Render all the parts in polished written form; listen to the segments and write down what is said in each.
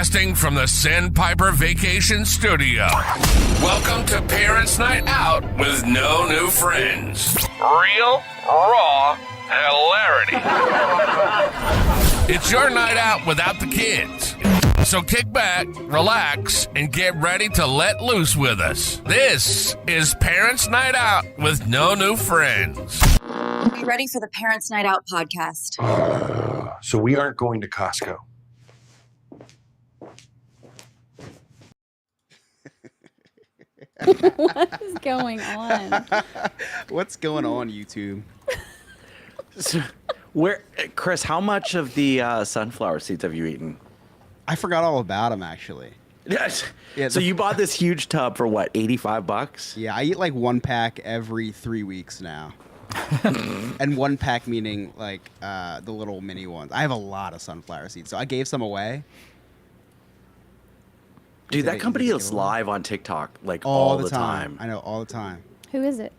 Broadcasting from the Sandpiper Vacation Studio. Welcome to Parents' Night Out with no new friends. Real, raw hilarity. It's your night out without the kids. So kick back, relax, and get ready to let loose with us. This is Parents' Night Out with no new friends. Be ready for the Parents' Night Out podcast. So we aren't going to Costco. What is going on? What's going on, YouTube? So, Chris, how much of the sunflower seeds have you eaten? I forgot all about them, actually. Yes. Yeah, So you bought this huge tub for what, $85? Yeah, I eat like one pack every 3 weeks now. And one pack meaning like the little mini ones. I have a lot of sunflower seeds, so I gave some away. Dude, that company is live on TikTok like all the time. I know, all the time. Who is it?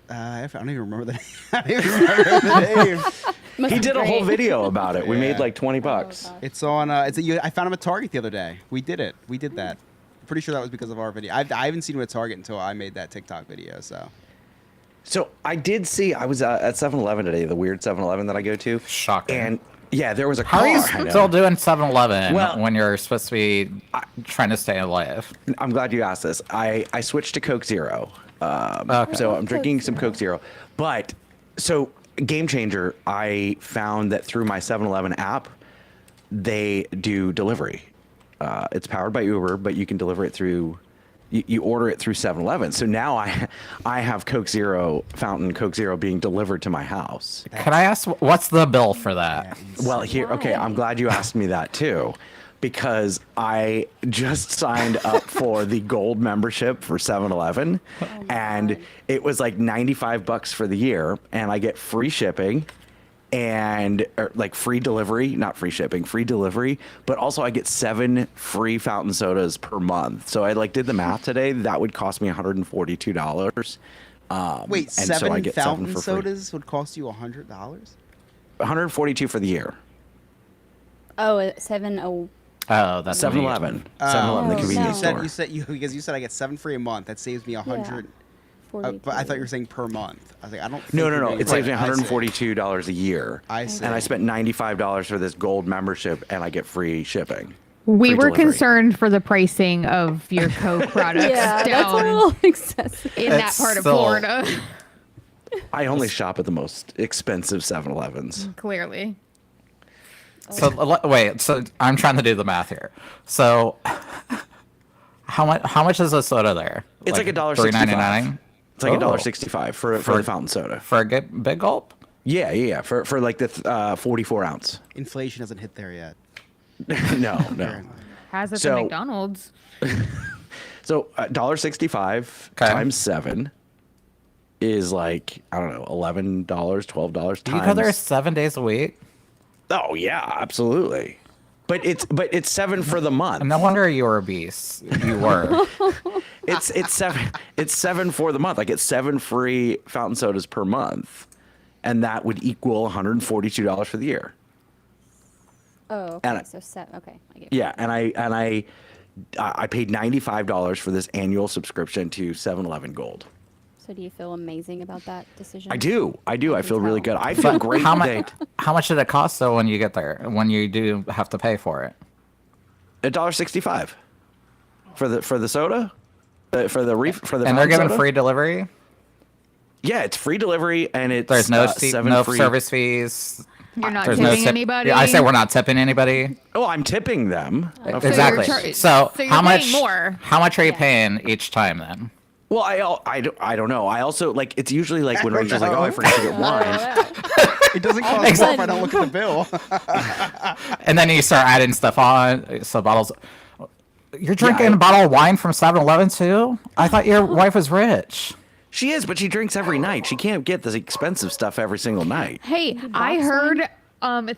I don't even remember the name. I don't even remember the name. He did a whole video about it. We made like $20. Oh, It's on. I found him at Target the other day. We did it. We did that. I'm pretty sure that was because of our video. I haven't seen him at Target until I made that TikTok video. So I did see, I was at 7-Eleven today, the weird 7-Eleven that I go to. Shocking. And yeah, there was a car. How are you still doing 7-Eleven Well, when you're supposed to be trying to stay alive? I'm glad you asked this. I switched to Coke Zero. Okay. So I'm drinking some Coke Zero. But, so, game changer, I found that through my 7-Eleven app, they do delivery. It's powered by Uber, but you can deliver it through, you order it through 7-Eleven. So now I have Coke Zero, fountain Coke Zero being delivered to my house. Can I ask, what's the bill for that? Well, okay, I'm glad you asked me that too, because I just signed up for the gold membership for 7-Eleven, and it was like $95 for the year, and I get free shipping and like free delivery, not free shipping, free delivery, but also I get 7 free fountain sodas per month. So I like did the math today. That would cost me $142. Wait, and so I 7 get fountain 7 for free. sodas would cost you $100? $142 for the year. Oh, 7 oh. Oh, that's 7-Eleven. 7-Eleven, the Oh, convenience no. store. Because you said I get 7 free a month. That saves me 100. But I thought you were saying per month. I was like, I don't. No. think It saves me $142 a year. I see. And I spent $95 for this gold membership, and I get free shipping. We Free were delivery. concerned for the pricing of your Coke products Yeah, that's a down little excessive. in that It's part of still- Florida. I only shop at the most expensive 7-Elevens. Clearly. So wait, so I'm trying to do the math here. So how much is a soda there? It's like $1.65. $3.99 It's like Oh. $1.65 for the fountain soda. for a big gulp. Yeah. For like the 44 ounce. Inflation hasn't hit there yet. No. Has it So- the McDonald's? So $1.65 Okay. times 7 is like, I don't know, $11, $12 Do you go there times. 7 days a week? Oh yeah, absolutely. But it's 7 for the month. No wonder you were obese. You were. It's 7 for the month. I get 7 free fountain sodas per month, and that would equal $142 for the year. Oh, okay. And So 7. Okay. I get it. Yeah, and I paid $95 for this annual subscription to 7-Eleven Gold. So do you feel amazing about that decision? I do. I can feel really tell. good. I feel great. How today. much? How much did it cost though when you get there? When you do have to pay for it? $1.65 for the soda, for the And they're fountain giving soda? free delivery. Yeah, it's free delivery, and it's There's no 7 no free. service fees. You're not There's tipping tip- anybody? Yeah, I say we're not tipping anybody. Oh, I'm tipping them. you're Exactly. char- So so you're how much paying more. How much are you Yeah. paying each time then? Well, I don't know. I also like it's usually like when Rachel's like, oh, I forgot to get wine. It doesn't cost more Exactly. if I don't look at the bill. And then you start adding stuff on. So bottles. You're drinking I- a bottle of wine from 7-Eleven too? I thought your wife was rich. She is, but she drinks every night. She can't get this expensive stuff every single night. Hey, I heard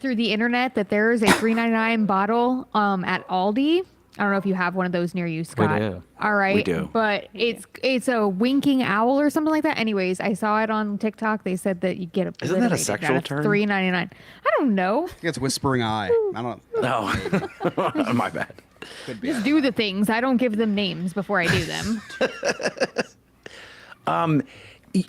through the internet that there is a $3.99 bottle at Aldi I don't know if you have one of those near you, Scott. do. All right. do. But it's a winking owl or something like that. Anyways, I saw it on TikTok. They said that you get a Isn't that a sexual term? $3.99. I don't know. I think it's whispering eye. I don't. No, my bad. Could be. Just do the things. I don't give them names before I do them.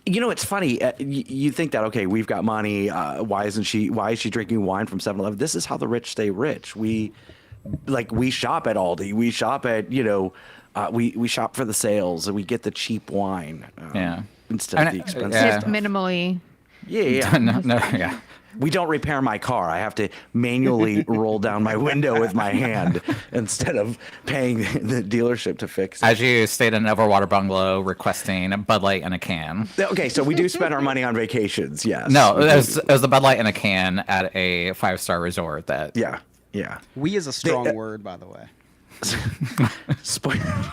You know, it's funny. You think that, okay, we've got money. Why is she drinking wine from 7-Eleven? This is how the rich stay rich. We shop at Aldi. We shop at, we shop for the sales and we get the cheap wine. Instead of the expensive Yeah. Just minimally. Yeah. no, yeah. We don't repair my car. I have to manually roll down my window with my hand instead of paying the dealership to fix it. As you stayed in an Overwater bungalow requesting a Bud Light in a can. Okay, so we do spend our money on vacations, yes. No, it was a Bud Light in a can at a 5-star resort that. Yeah. We is a strong word, by the way. Spoiler.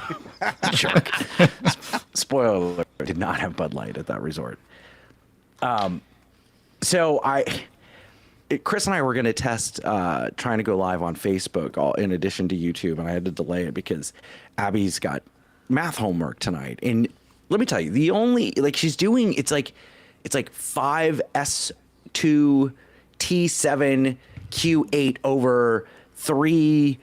Jerk. Spoiler alert. Did not have Bud Light at that resort. So Chris and I were going to test trying to go live on Facebook in addition to YouTube, and I had to delay it because Abby's got math homework tonight. And let me tell you, the only she's doing it's like 5S2 T7 Q8 over 3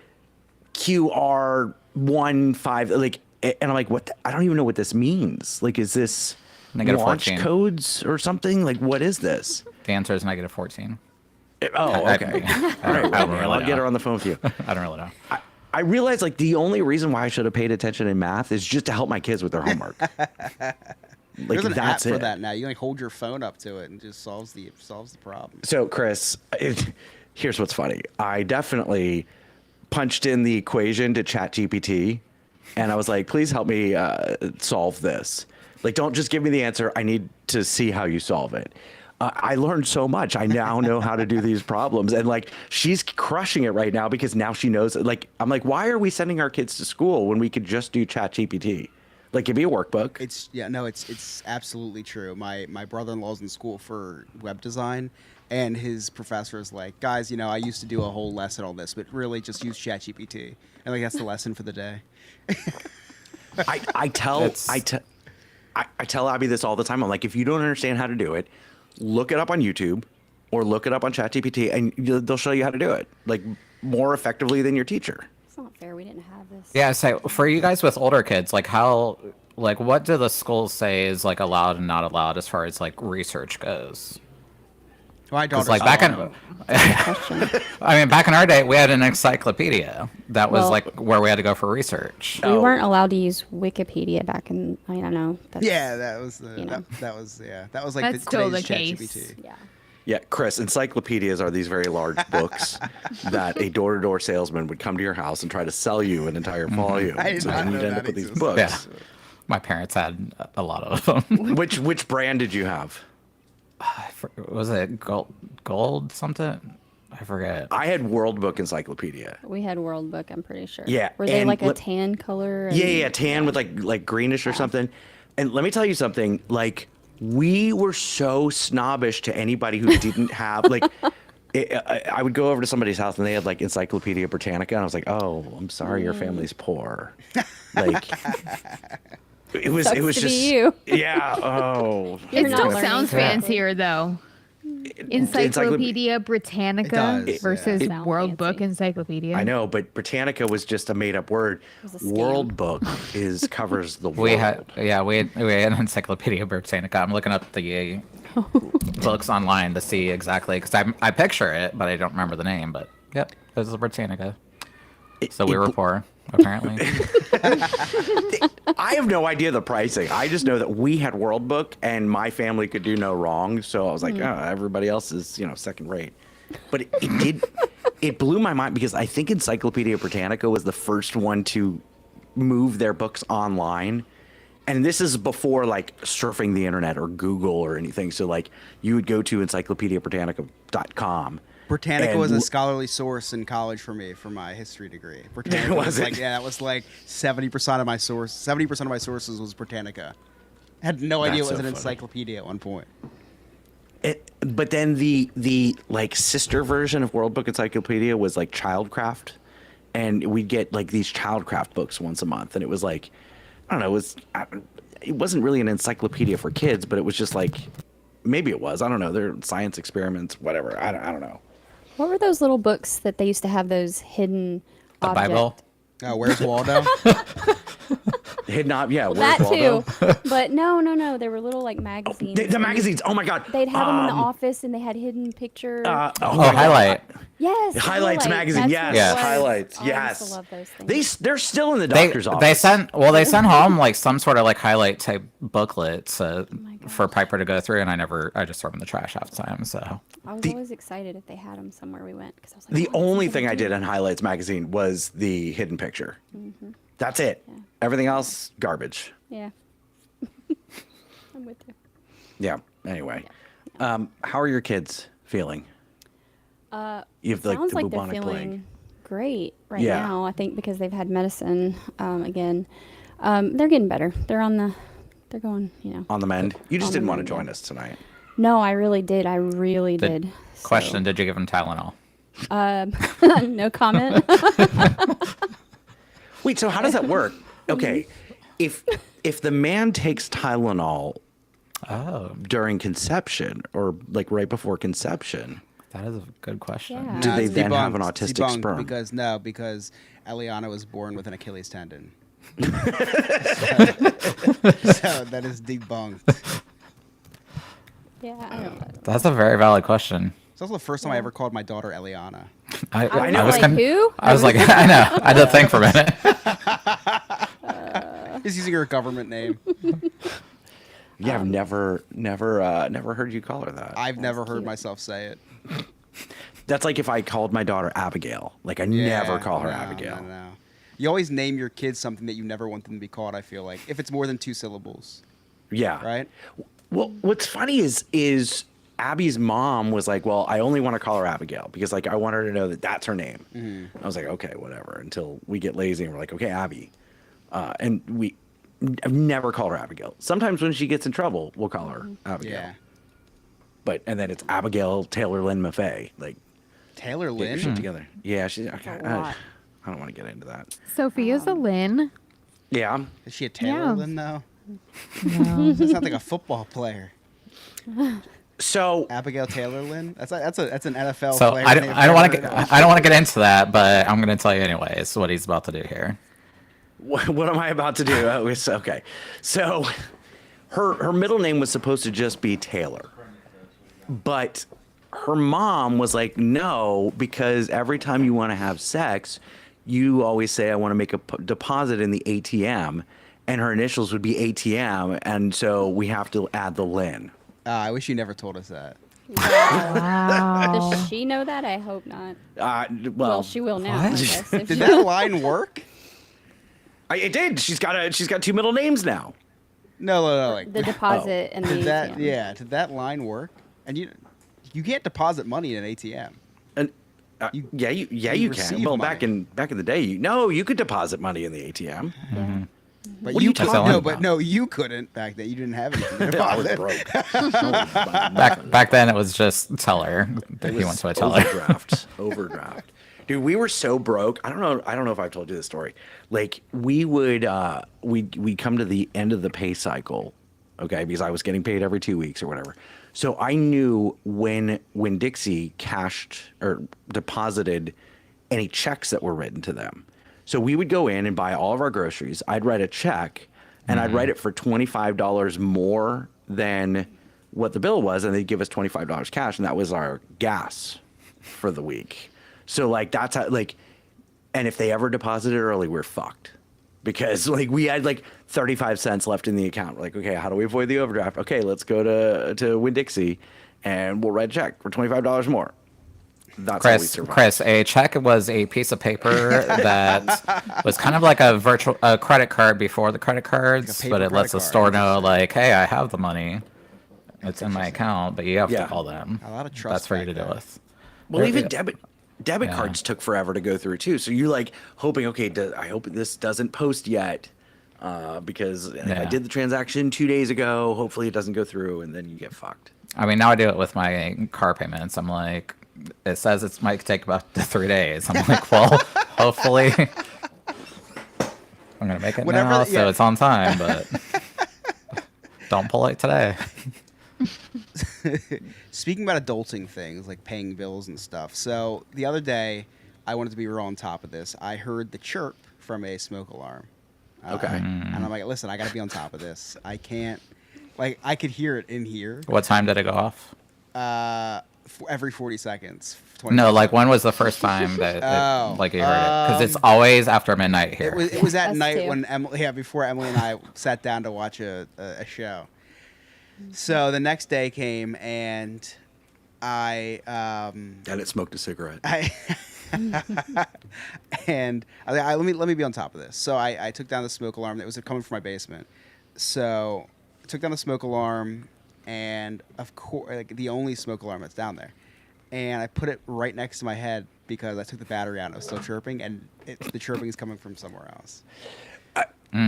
QR1 5 and I'm like, what? I don't even know what this means. Is this Negative launch 14. codes or something? What is this? The answer is negative 14. Oh, okay. All right, I don't well, really I'll know. get her on the phone with you. I don't really know. I realized the only reason why I should have paid attention in math is just to help my kids with their homework. There's an app that's for it. that now. You hold your phone up to it and just solves the problem. So, Chris, here's what's funny. I definitely punched in the equation to ChatGPT, and I was like, please help me solve this. Don't just give me the answer. I need to see how you solve it. I learned so much. I now know how to do these problems. And she's crushing it right now because now she knows. I'm like, why are we sending our kids to school when we could just do ChatGPT? Give me a workbook. It's absolutely true. My brother-in-law's in school for web design, and his professor is like, guys, I used to do a whole lesson on this, but really just use ChatGPT. And that's the lesson for the day. I tell Abby this all the time. I'm like, if you don't understand how to do it, look it up on YouTube or look it up on ChatGPT, and they'll show you how to do it more effectively than your teacher. It's not fair. We didn't have this. Yeah, so for you guys with older kids, how, what do the schools say is allowed and not allowed as far as research goes? My daughter's back in, back in our day, we had an encyclopedia. That was Well- where we had to go for research. We weren't allowed to use Wikipedia back in. I don't know. That's, that was That's still the today's case. ChatGPT. Yeah. Yeah, Chris, encyclopedias are these very large books that a door-to-door salesman would come to your house and try to sell you an entire volume. I did So not then know you'd end that up with these existed. books. Yeah. My parents had a lot of them. Which brand did you have? Was it gold something? I forget. I had World Book Encyclopedia. We had World Book. I'm pretty sure. Yeah, Were they and a tan color? Yeah, tan with like greenish or something. And let me tell you something. We were so snobbish to anybody who didn't have I would go over to somebody's house and they had Encyclopedia Britannica, and I was like, "Oh, I'm sorry, your family's poor." It was Sucks it was to be just you. yeah. Oh, It You're not still learning sounds correctly. fancier though. Encyclopedia Britannica It does, versus yeah. World Sound Book fancy. Encyclopedia. I know, but Britannica was just a made-up word. was a scam. World Book covers the world. We had an Encyclopedia Britannica. I'm looking up the books online to see exactly, because I picture it, but I don't remember the name. But yep, this is a Britannica. So we were poor, apparently. I have no idea the pricing. I just know that we had World Book and my family could do no wrong. So I was like, oh, everybody else is, second rate. But it blew my mind because I think Encyclopedia Britannica was the first one to move their books online. And this is before surfing the internet or Google or anything. So you would go to encyclopediabritannica.com. Britannica was and a scholarly source in college for me for my history degree. Britannica Was it? that was 70% of my source. 70% of my sources was Britannica. I had no idea it That's was so an funny. encyclopedia at one point. But then the sister version of World Book Encyclopedia was Childcraft, and we'd get like these childcraft books once a month, and it was like, I don't know, it wasn't really an encyclopedia for kids, but it was just like, maybe it was, I don't know, they're science experiments, whatever, I don't know. What were those little books that they used to have those hidden The object? Bible. Where's Waldo? Hidden up, yeah. That Where's Waldo? too. But no. They were little like magazines. The magazines. Oh my God. They'd have them in the office, and they had hidden pictures. Oh, Highlight. Yes. Highlights magazine. That's Yes. what it was. Highlights. Oh, yes. I used to love those things. They're still in the They doctor's office. they sent home like some sort of like highlight type booklets gosh. for Piper to go through, and I just throw them in the trash half the time. So I was always excited if they had them somewhere we went, because I was like, The oh, only this is thing I gonna did be- in Highlights magazine was the hidden picture. That's it. Yeah. Everything else, garbage. Yeah. I'm with you. Yeah. Anyway, how are your kids feeling? You have Sounds like they're bubonic feeling plague. great right Yeah. now. I think because they've had medicine again. They're getting better. They're going, On the mend. You just On the didn't want to mend, join yeah. us tonight. No, I really did. I really did. So, question: did you give them Tylenol? no comment. Wait, so how does that work? Okay, if the man takes Tylenol Oh, during conception or like right before conception, that is a good question. Yeah. do they it's then have an debunked. autistic Debunked sperm? Because Eliana was born with an Achilles tendon. So that is debunked. Yeah, I don't know. That's a very valid question. It's also the first time I ever called my daughter Eliana. I know, was like, like, who? I was like, I know. I did think for a minute. Just using her government name. Yeah, I've never heard you call her that. I've never heard cute. myself say it. That's like if I called my daughter Abigail. Like I never call her Abigail. No. You always name your kids something that you never want them to be called, I feel like. If it's more than 2 syllables, Yeah. right? Well, what's funny is Abby's mom was like, "Well, I only want to call her Abigail because like I want her to know that that's her name." I was like, "Okay, whatever." Until we get lazy and we're like, "Okay, Abby," and I've never called her Abigail. Sometimes when she gets in trouble, we'll call her Abigail. Yeah. And then it's Abigail Taylor Lynn Maffei. Like Taylor get your Lynn? shit together. Yeah, she's okay. a lot. I don't want to get into that. Sophia's a Lynn. Yeah. Is she a Taylor Yeah. Lynn, though? No. That sounds like a football player. So Abigail Taylor Lynn? That's an NFL So player. I name don't I've want to never heard of. I don't want to get into that, but I'm going to tell you anyways what he's about to do here. what am I about to do? Okay. So her middle name was supposed to just be Taylor. But her mom was like, "No, because every time you want to have sex, you always say I want to make a deposit in the ATM." And her initials would be ATM, and so we have to add the Lynn. I wish you never told us that. Wow. Does she know that? I hope not. Well, Well, she will now. I what? guess, if Did she- that line work? it did. She's got 2 middle names now. No, like the deposit and the did that. ATM. Yeah, did that line work? And you can't deposit money in an ATM. And You you can. receive Well, money. back in the day, you could deposit money in the ATM. Yeah. But What are you talking about? No, you couldn't back then. You didn't have anything to I was deposit. broke. Back then it was just teller. He went to a teller. Overdraft. Dude, we were so broke. I don't know if I've told you this story. Like we would we'd come to the end of the pay cycle, okay, because I was getting paid every 2 weeks or whatever. So I knew when Dixie cashed or deposited any checks that were written to them. So we would go in and buy all of our groceries. I'd write a check, and I'd write it for $25 more than what the bill was, and they'd give us $25 cash, and that was our gas for the week. So like that's how and if they ever deposited early, we're fucked. Because like we had like 35 cents left in the account. We're like, okay, how do we avoid the overdraft? Okay, let's go to Winn-Dixie and we'll write a check for $25 more. That's how we survived. Chris, a check was a piece of paper that was kind of like a credit card before the credit cards, paper but it lets credit the card. store know, like, hey, I have the money. It's in my account, but you have Yeah. to call them. A lot of trust That's for you back to deal then. with. Well, There- even yeah. debit Yeah. cards took forever to go through too. So you're like hoping, okay, I hope this doesn't post yet, because if I Yeah. did the transaction 2 days ago, hopefully it doesn't go through, and then you get fucked. I mean, now I do it with my car payments. I'm like, it says it might take about 3 days. I'm like, well, Hopefully, I'm gonna make it Whatever- now, yeah. so it's on time. But don't pull it today. Speaking about adulting things like paying bills and stuff. So the other day, I wanted to be real on top of this. I heard the chirp from a smoke alarm. Okay. And I'm like, listen, I got to be on top of this. I can't, like, I could hear it in here What time did it go off? every 40 seconds. 20 No, minutes. like when was the first time that Oh, like you heard it? Because it's always after midnight here. It was at Us night too. when Emily, before Emily and I sat down to watch a show. So the next day came and I And it smoked a cigarette. and let me be on top of this. So I took down the smoke alarm that was coming from my basement. So I took down the smoke alarm, and of course, like the only smoke alarm that's down there, and I put it right next to my head because I took the battery out and it was still chirping, and the chirping is coming from somewhere else.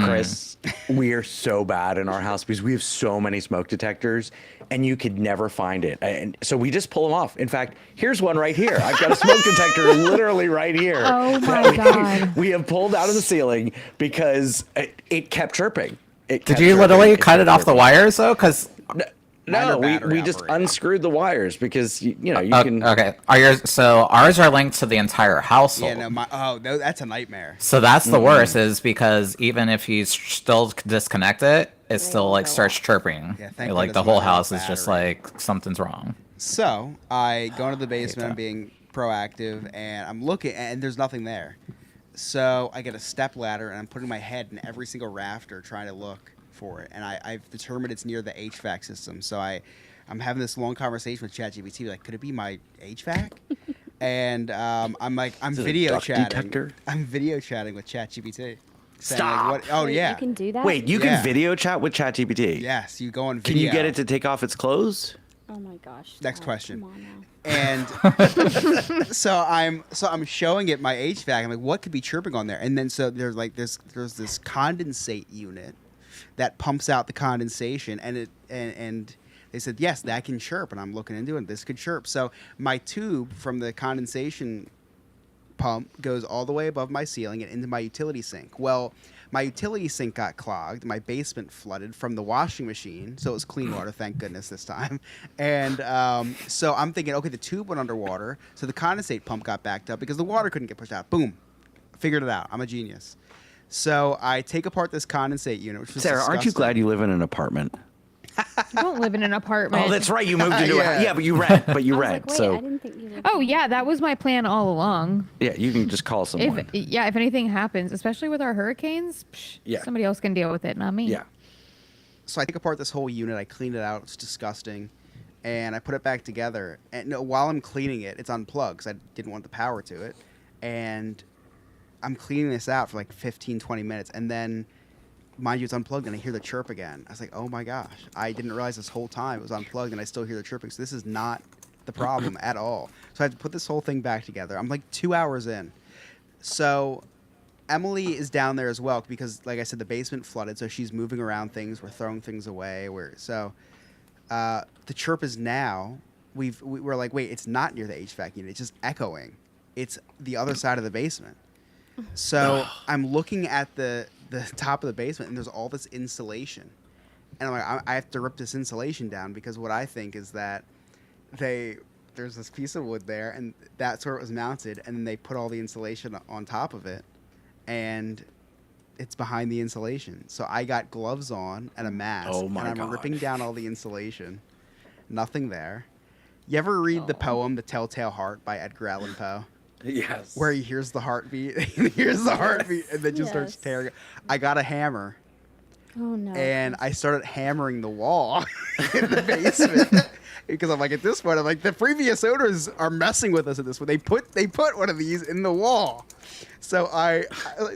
Chris, we are so bad in our house because we have so many smoke detectors and you could never find it. And so we just pull them off. In fact, here's one right here. I've got a smoke detector literally right here. Oh my God. We have pulled out of the ceiling because it kept chirping. Did you literally cut it off the wires though? Because Mine No, are battery we just operated. unscrewed the wires because you can. okay, so ours are linked to the entire household. Yeah, no, that's a nightmare. So that's the worst, is because even if you still disconnect it, it still like go starts chirping. Yeah, thank like goodness the whole mine has house is just battery. like something's wrong. So I go into the basement, I'm that. being proactive, and I'm looking, and there's nothing there. So I get a step ladder, and I'm putting my head in every single rafter trying to look for it. And I've determined it's near the HVAC system. So I'm having this long conversation with ChatGPT, like, could it be my HVAC? And I'm like, I'm Is it a video duct chatting. detector? I'm video chatting with ChatGPT. saying, Stop. Like, what? Oh Wait, yeah. You can do that? Wait, you Yeah. can video chat with ChatGPT? Yes, you go on Can video. you get it to take off its clothes? Oh my gosh. Next Dad, question. Come on now. And so I'm showing it my HVAC. I'm like, what could be chirping on there? And then so there's this condensate unit that pumps out the condensation, and they said yes, that can chirp. And I'm looking into it. This could chirp. So my tube from the condensation pump goes all the way above my ceiling and into my utility sink. Well, my utility sink got clogged. My basement flooded from the washing machine, so it was clean water, thank goodness this time. And so I'm thinking, okay, the tube went underwater, so the condensate pump got backed up because the water couldn't get pushed out. Boom, figured it out. I'm a genius. So I take apart this condensate unit, which was Sarah, aren't you disgusting. glad you live in an apartment? I don't live in an apartment. Oh, that's right. You moved into Yeah. a yeah, but you rent. But you I was rent. like, wait, so I didn't think you lived Oh yeah, that was my plan all along. yeah, you can just call someone. If anything happens, especially with our hurricanes, Yeah. somebody else can deal with it, not me. Yeah. So I take apart this whole unit. I clean it out. It's disgusting. And I put it back together. And no, while I'm cleaning it, it's unplugged because I didn't want the power to it. And I'm cleaning this out for like 15, 20 minutes. And then, mind you, it's unplugged and I hear the chirp again. I was like, oh my gosh. I didn't realize this whole time it was unplugged and I still hear the chirping. So this is not the problem at all. So I had to put this whole thing back together. I'm like 2 hours in. So Emily is down there as well because, like I said, the basement flooded. So she's moving around things. We're throwing things away. The chirp is now. We're like, wait, it's not near the HVAC unit. It's just echoing. It's the other side of the basement. So I'm looking at the top of the basement, and there's all this insulation. And I'm like, I have to rip this insulation down because what I think is that there's this piece of wood there, and that's where it was mounted, and then they put all the insulation on top of it, and it's behind the insulation. So I got gloves on and a mask, Oh my and I'm ripping gosh. down all the insulation. Nothing there. You ever read the poem "The Telltale Heart" by Edgar Allan Poe? Yes. Where he hears the heartbeat, he hears the heartbeat, and then just starts Yes. tearing. I got a hammer, Oh no. and I started hammering the wall in the basement because I'm like, at this point, I'm like, the previous owners are messing with us at this point. They put one of these in the wall, so I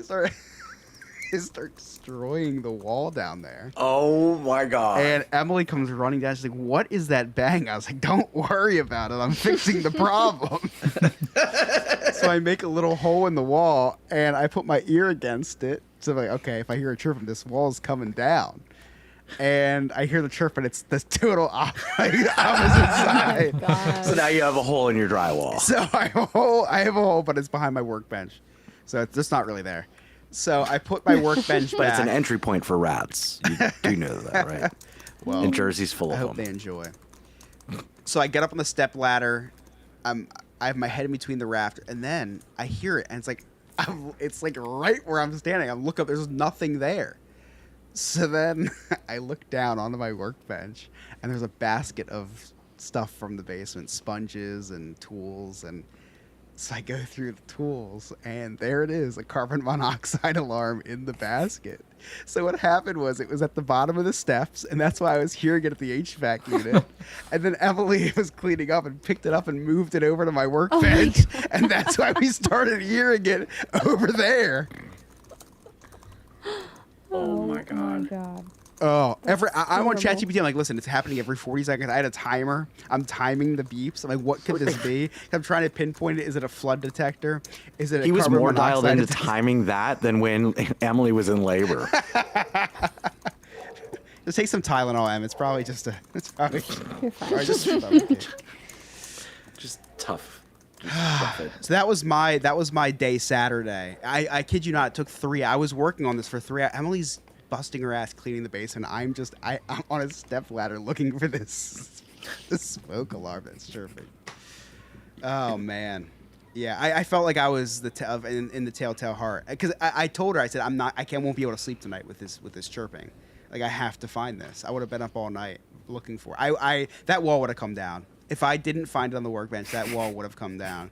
start destroying the wall down there. Oh my god. And Emily comes running down. She's like, "What is that bang?" I was like, "Don't worry about it. I'm fixing the problem." So I make a little hole in the wall, and I put my ear against it. So I'm like, okay, if I hear a chirping, this wall's coming down. And I hear the chirp, and it's the total opposite side. God. So now you have a hole in your drywall. So I have a hole, but it's behind my workbench. So it's just not really there. So I put my workbench But back. it's an entry point for rats. You do know that, right? Well, And Jersey's full I of hope them. they enjoy. So I get up on the step ladder. I have my head in between the raft, and then I hear it, and it's like right where I'm standing. I look up. There's nothing there. So then I look down onto my workbench, and there's a basket of stuff from the basement, sponges and tools, and so I go through the tools, and there it is, a carbon monoxide alarm in the basket. So what happened was it was at the bottom of the steps, and that's why I was hearing it at the HVAC unit. And then Emily was cleaning up and picked it up and moved it over to my workbench, and that's why we started hearing it over there. Oh my Oh my god. god. Oh, I'm on horrible. ChatGPT. I'm like, listen, it's happening every 40 seconds. I had a timer. I'm timing the beeps. I'm like, what could this be? I'm trying to pinpoint it. Is it a flood detector? Is it a He was carbon more dialed monoxide into detector? timing that than when Emily was in labor. Just take some Tylenol, Em. It's probably just a. It's probably. You're fine. probably just a stomachache. Just tough. Just rough it. So that was my day Saturday. I kid you not. It took 3. I was working on this for 3 hours. Emily's busting her ass cleaning the basement. I'm on a step ladder looking for this smoke alarm that's chirping. Oh man, yeah. I felt like I was in the telltale heart because I told her, I said I won't be able to sleep tonight with this chirping. Like I have to find this. I would have been up all night looking for it. That wall would have come down if I didn't find it on the workbench. That wall would have come down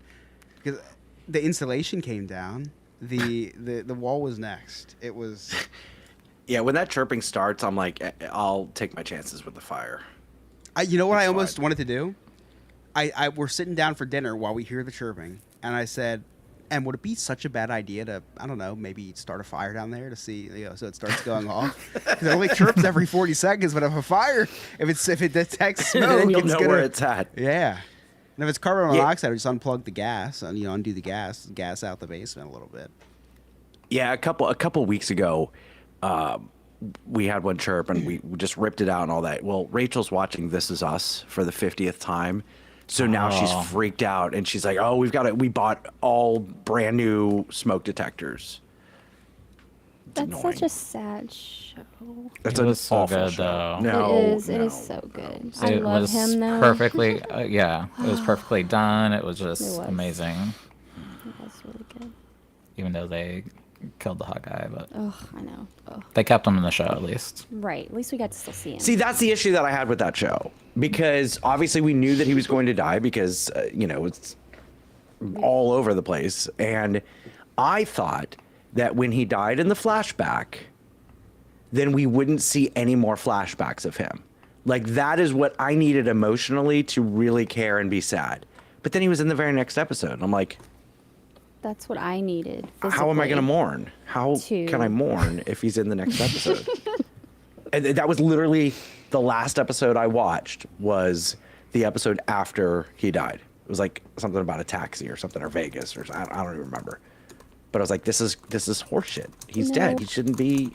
because the insulation came down. The wall was next. It was. Yeah, when that chirping starts, I'm like, I'll take my chances with the fire. You know what I It's almost fine. wanted to do? We're sitting down for dinner while we hear the chirping, and I said, "And would it be such a bad idea to, I don't know, maybe start a fire down there to see, so it starts going off? Because it only chirps every 40 seconds, but if a fire, if it detects smoke, Then you'll know gonna, where it's at. Yeah. And if it's carbon Yeah. monoxide, we just unplug the gas and undo the gas out the basement a little bit. Yeah, a couple weeks ago, we had one chirp and we just ripped it out and all that. Well, Rachel's watching This Is Us for the 50th time. So now she's freaked out and she's like, "Oh, we bought all brand new smoke detectors." It's That's annoying. such a sad show. It's It an was so awful good, show. though. No, it is. It no. is so good. I It love was him though. perfectly, yeah, it was perfectly done. It was just It was. amazing, It was really good. even though they killed the hot guy, but Oh, I know. Oh, they kept him in the show at least. right. At least we got to still see him. See, that's the issue that I had with that show because obviously we knew that he was going to die because it's all over the place, and I thought that when he died in the flashback, then we wouldn't see any more flashbacks of him. Like that is what I needed emotionally to really care and be sad. But then he was in the very next episode, and I'm like, That's what I needed. how am I going to physically. mourn? How To- can I mourn if he's in the next episode? And that was literally the last episode I watched was the episode after he died. It was like something about a taxi or something, or Vegas or I don't even remember. But I was like, this is horseshit. He's No. dead. He shouldn't be.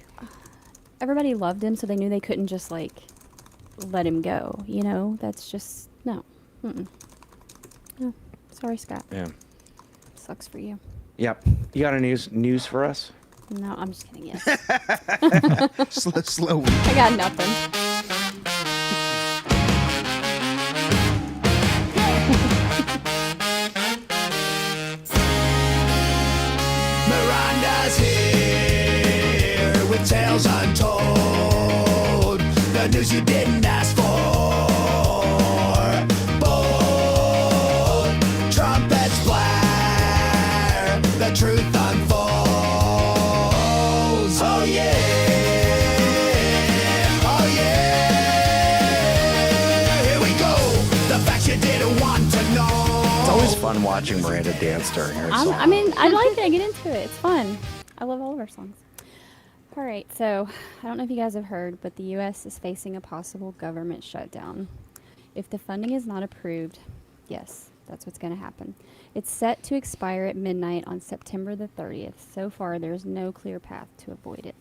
Everybody loved him, so they knew they couldn't just like let him go. That's just no. Mm-mm. No. Sorry, Scott. Yeah. Sucks for you. Yep. You got any news for us? No, I'm just kidding. Yes. Slow. I got nothing. Miranda's here with tales untold. The news you didn't ask for. Bold trumpets blare. The truth unfolds. Oh yeah. Oh yeah. Here we go. The facts you didn't want to know. It's always fun watching Miranda dance during her song. I mean, I like it. I get into it. It's fun. I love all of our songs. All right, so I don't know if you guys have heard, but the U.S. is facing a possible government shutdown. If the funding is not approved, yes, that's what's going to happen. It's set to expire at midnight on September the 30th. So far, there's no clear path to avoid it.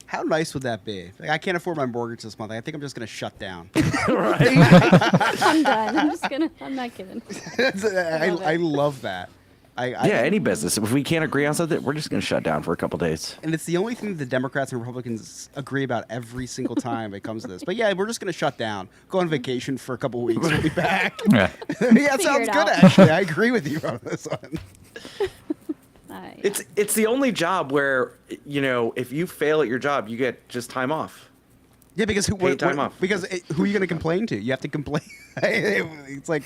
How nice would that be? Like, I can't afford my mortgage this month. I think I'm just going to shut down. I'm done. I'm not kidding. I love that. Any business. If we can't agree on something, we're just going to shut down for a couple days. And it's the only thing the Democrats and Republicans agree about every single time it comes to this. But yeah, we're just going to shut down. Go on vacation for a couple of weeks. We'll be back. Yeah. Yeah, it sounds good, actually. I agree with you on this one. It's the only job where, if you fail at your job, you get just time off. Yeah, because who are you going to complain to? You have to complain. It's like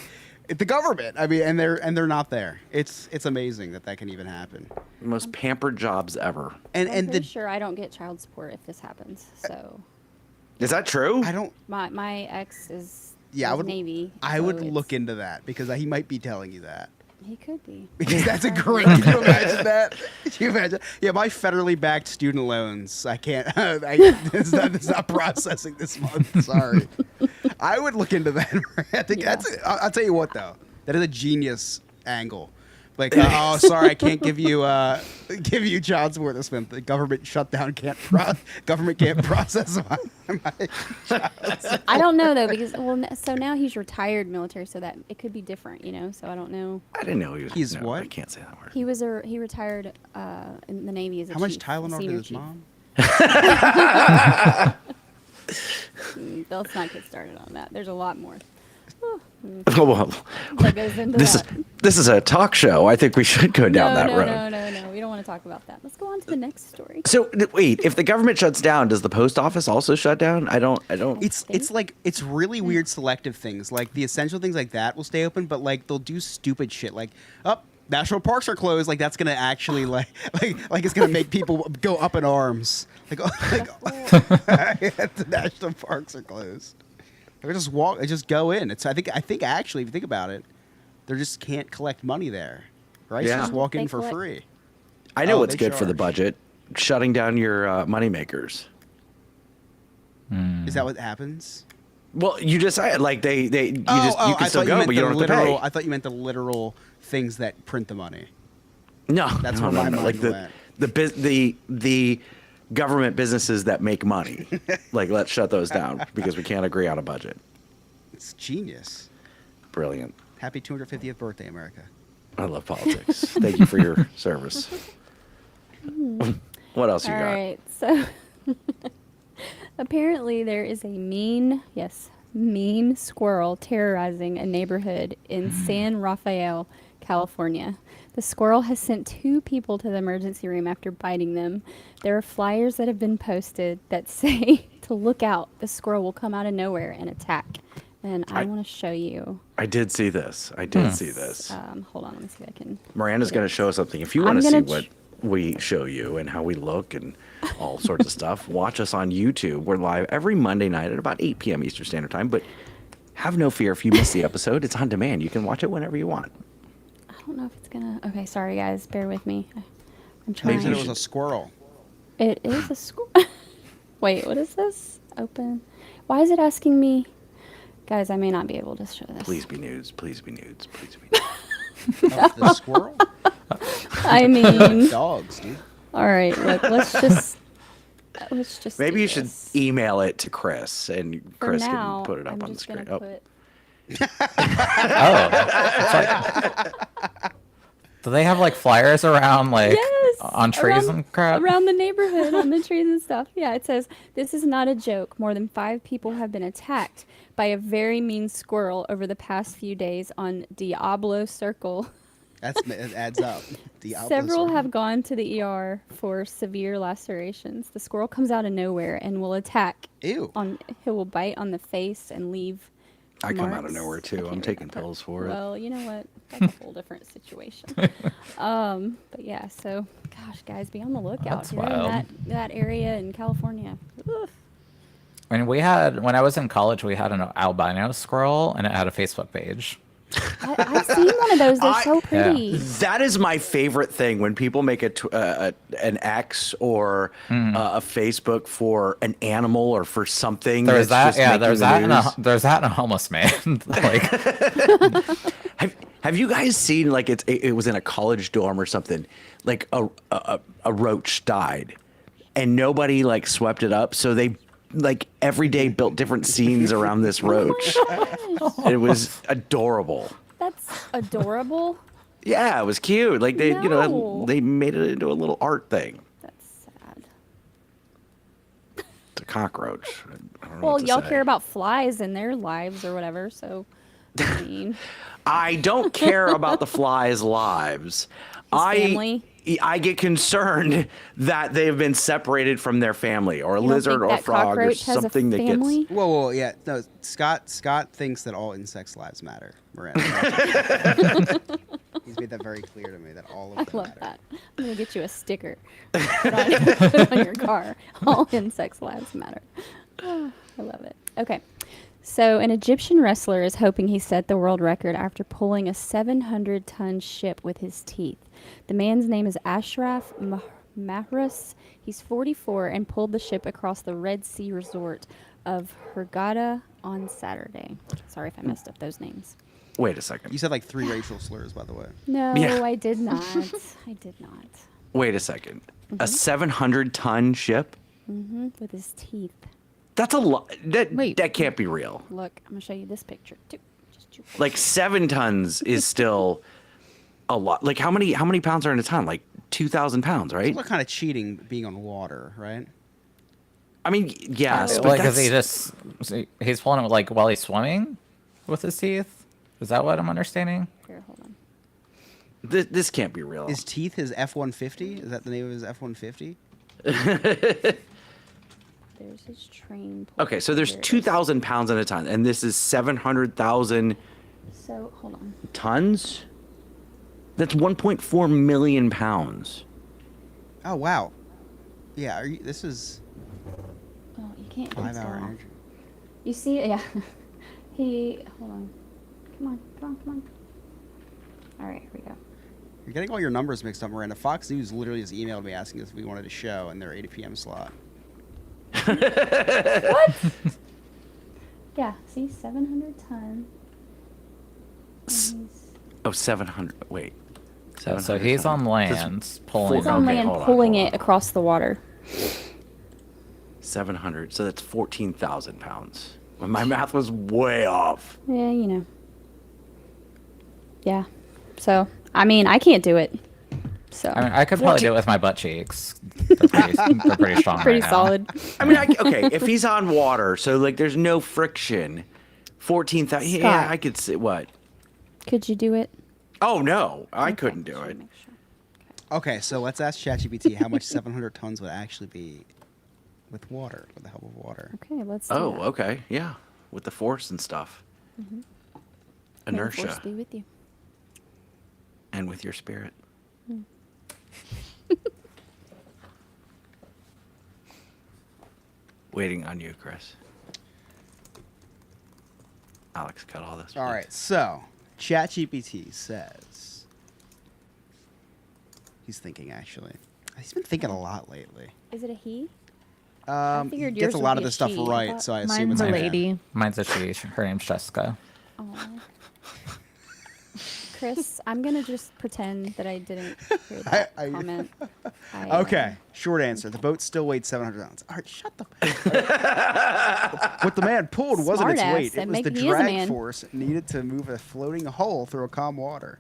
the government. I mean, and they're not there. It's amazing that can even happen. The most pampered jobs ever. I'm pretty sure I don't get child support if this happens. So. Is that true? I don't. My ex is Navy. I would look into that because he might be telling you that. He could be. Because that's a great. Can you imagine that? Can you imagine? Yeah, my federally backed student loans. I can't. It's not processing this month. Sorry. I would look into that. I think I'll tell you what though. That is a genius angle. Like, sorry, I can't give you child support this month. The government shutdown government can't process my child support. I don't know though because so now he's retired military, so that it could be different, So I don't know. I didn't know he was. He's what? I can't say that word. He retired in the Navy as a How much chief, Tylenol did his chief. mom? Let's not get started on that. There's a lot more. Well, That goes into this is a talk show. I think we should go down that road. No. We don't want to talk about that. Let's go on to the next story. So wait, if the government shuts down, does the post office also shut down? I don't. It's really weird selective things. Like the essential things like that will stay open, but like they'll do stupid shit like national parks are closed. Like that's gonna actually like it's gonna make people go up in arms. The national parks are closed. They just go in. I think actually, if you think about it, they just can't collect money there, right? Yeah. So just walk in for free. I know what's good for the budget: shutting down your moneymakers. Is that what happens? Well, you just said you can still go, but you don't have to pay. I thought you meant the literal things that print the money. No, that's where my mind like went. the government businesses that make money. Like, let's shut those down because we can't agree on a budget. It's genius. Brilliant. Happy 250th birthday, America. I love politics. Thank you for your service. What else you got? All right, so apparently there is a mean squirrel terrorizing a neighborhood in San Rafael, California. The squirrel has sent 2 people to the emergency room after biting them. There are flyers that have been posted that say to look out. The squirrel will come out of nowhere and attack. And I want to show you. I did see this. See this. Hold on, let me see if I can. Miranda's going to show us something. If you want to see what we show you and how we look and all sorts of stuff, watch us on YouTube. We're live every Monday night at about 8 p.m. Eastern Standard Time. But have no fear if you miss the episode. It's on demand. You can watch it whenever you want. I don't know if it's gonna. Okay, sorry guys, bear with me. I'm trying. Maybe it was a squirrel. It is a squirrel. Wait, what is this? Open. Why is it asking me? Guys, I may not be able to show this. Please be nudes. Please be nudes. Please be nudes. Of the squirrel? I mean, dogs, dude. All right, look. Let's just. Maybe you should email it to Chris, and Chris can put it up on the screen. Do they have like flyers around on trees and crap? Around the neighborhood, on the trees and stuff. Yeah, it says, "This is not a joke. More than 5 people have been attacked by a very mean squirrel over the past few days on Diablo Circle." It adds up. Several have gone to the ER for severe lacerations. The squirrel comes out of nowhere and will attack. Ew. He will bite on the face and leave I come out of marks. nowhere too. I'm taking pills for it. Well, you know what? That's a whole different situation. But yeah, so gosh, guys, be on the lookout. That's You're in wild. that area in California. Oof. When I was in college, we had an albino squirrel, and it had a Facebook page. I've seen one of those. They're so pretty. That is my favorite thing when people make an X or a Facebook for an animal or for something. There's that. Just Yeah, making there's that in a homeless man. Like, have you guys seen it was in a college dorm or something? Like a roach died, and nobody swept it up, so they every day built different scenes around this roach. It was adorable. That's adorable. Yeah, it was cute. Like they, No. they made it into a little art thing. That's sad. It's a cockroach. I don't know Well, what to y'all say. care about flies and their lives or whatever, so I mean, I don't care about the flies' lives. family? I get concerned that they have been separated from their family, or a You don't lizard, think or a that frog, or cockroach has a something that family? gets. Whoa, yeah. No, Scott thinks that all insects' lives matter, Miranda. He's made that very clear to me that all of I them love matter. that. I'm gonna get you a sticker. Put it on your car. All insects' lives matter. Oh, I love it. Okay. So, an Egyptian wrestler is hoping he set the world record after pulling a 700-ton ship with his teeth. The man's name is Ashraf Mahrous. He's 44 and pulled the ship across the Red Sea resort of Hurghada on Saturday. Sorry if I messed up those names. Wait a second. You said like 3 racial slurs, by the way. No, Yeah. I did not. I did not. Wait a second. A 700-ton ship? With his teeth. That's a lot. Wait. That can't be real. Look, I'm gonna show you this picture too. Just two Like 7 tons is still a lot. Like how many pounds are in a ton? Like 2,000 pounds, right? What kind of cheating being on water, right? I mean, yes, but Like, is that's, he's pulling it like while he's swimming with his teeth? Is that what I'm understanding? Here, hold on. this can't be real. His teeth, his F-150? Is that the name of his F-150? There's his train. pull. Okay, so there's Here it is. 2,000 pounds in a ton, and this is 700,000 So hold on. tons? That's 1.4 million pounds. Oh, wow. Yeah, this is Oh, you can't. 5-hour tell. energy. You see, yeah. Hold on. Come on. All right, here we go. You're getting all your numbers mixed up, Miranda. Fox News literally just emailed me asking us if we wanted a show in their 8 p.m. slot. Yeah, see, 700 ton. Oh, 700. Wait. So 700 he's tons. on land pulling. He's on Okay, land hold on, pulling hold it on. across the water. 700. So that's 14,000 pounds. Well, my math was way off. Yeah, you know. Yeah. So, I mean, I can't do it. So, I mean, I could probably do it with my butt cheeks. They're pretty strong. pretty right now. solid. I mean, okay, if he's on water, so like there's no friction. 14,000. Yeah, Scott. I could see what. Could you do it? Oh no, I Okay, couldn't do just wanna it. make sure. Okay, so let's ask ChatGPT how much 700 tons would actually be with water, with the help of water. Okay, let's do Oh, that. okay, yeah, with the force and stuff, May the force inertia, be with you. and with your spirit. Waiting on you, Chris. Alex, cut all this. All please. right, so ChatGPT says he's thinking. Actually, he's been thinking a lot lately. Is it a he? He figured gets yours a would lot be of a this stuff she. I right, thought so I assume Mine's it's a a lady. Mine's a she. Her name's Jessica. Aw. Chris, I'm gonna just pretend that I didn't hear that comment. Okay, short answer. The boat still weighed 700 pounds. All right, shut the. What the man pulled wasn't its Smartass. weight. That It was the he is a drag man. force needed to move a floating hull through a calm water.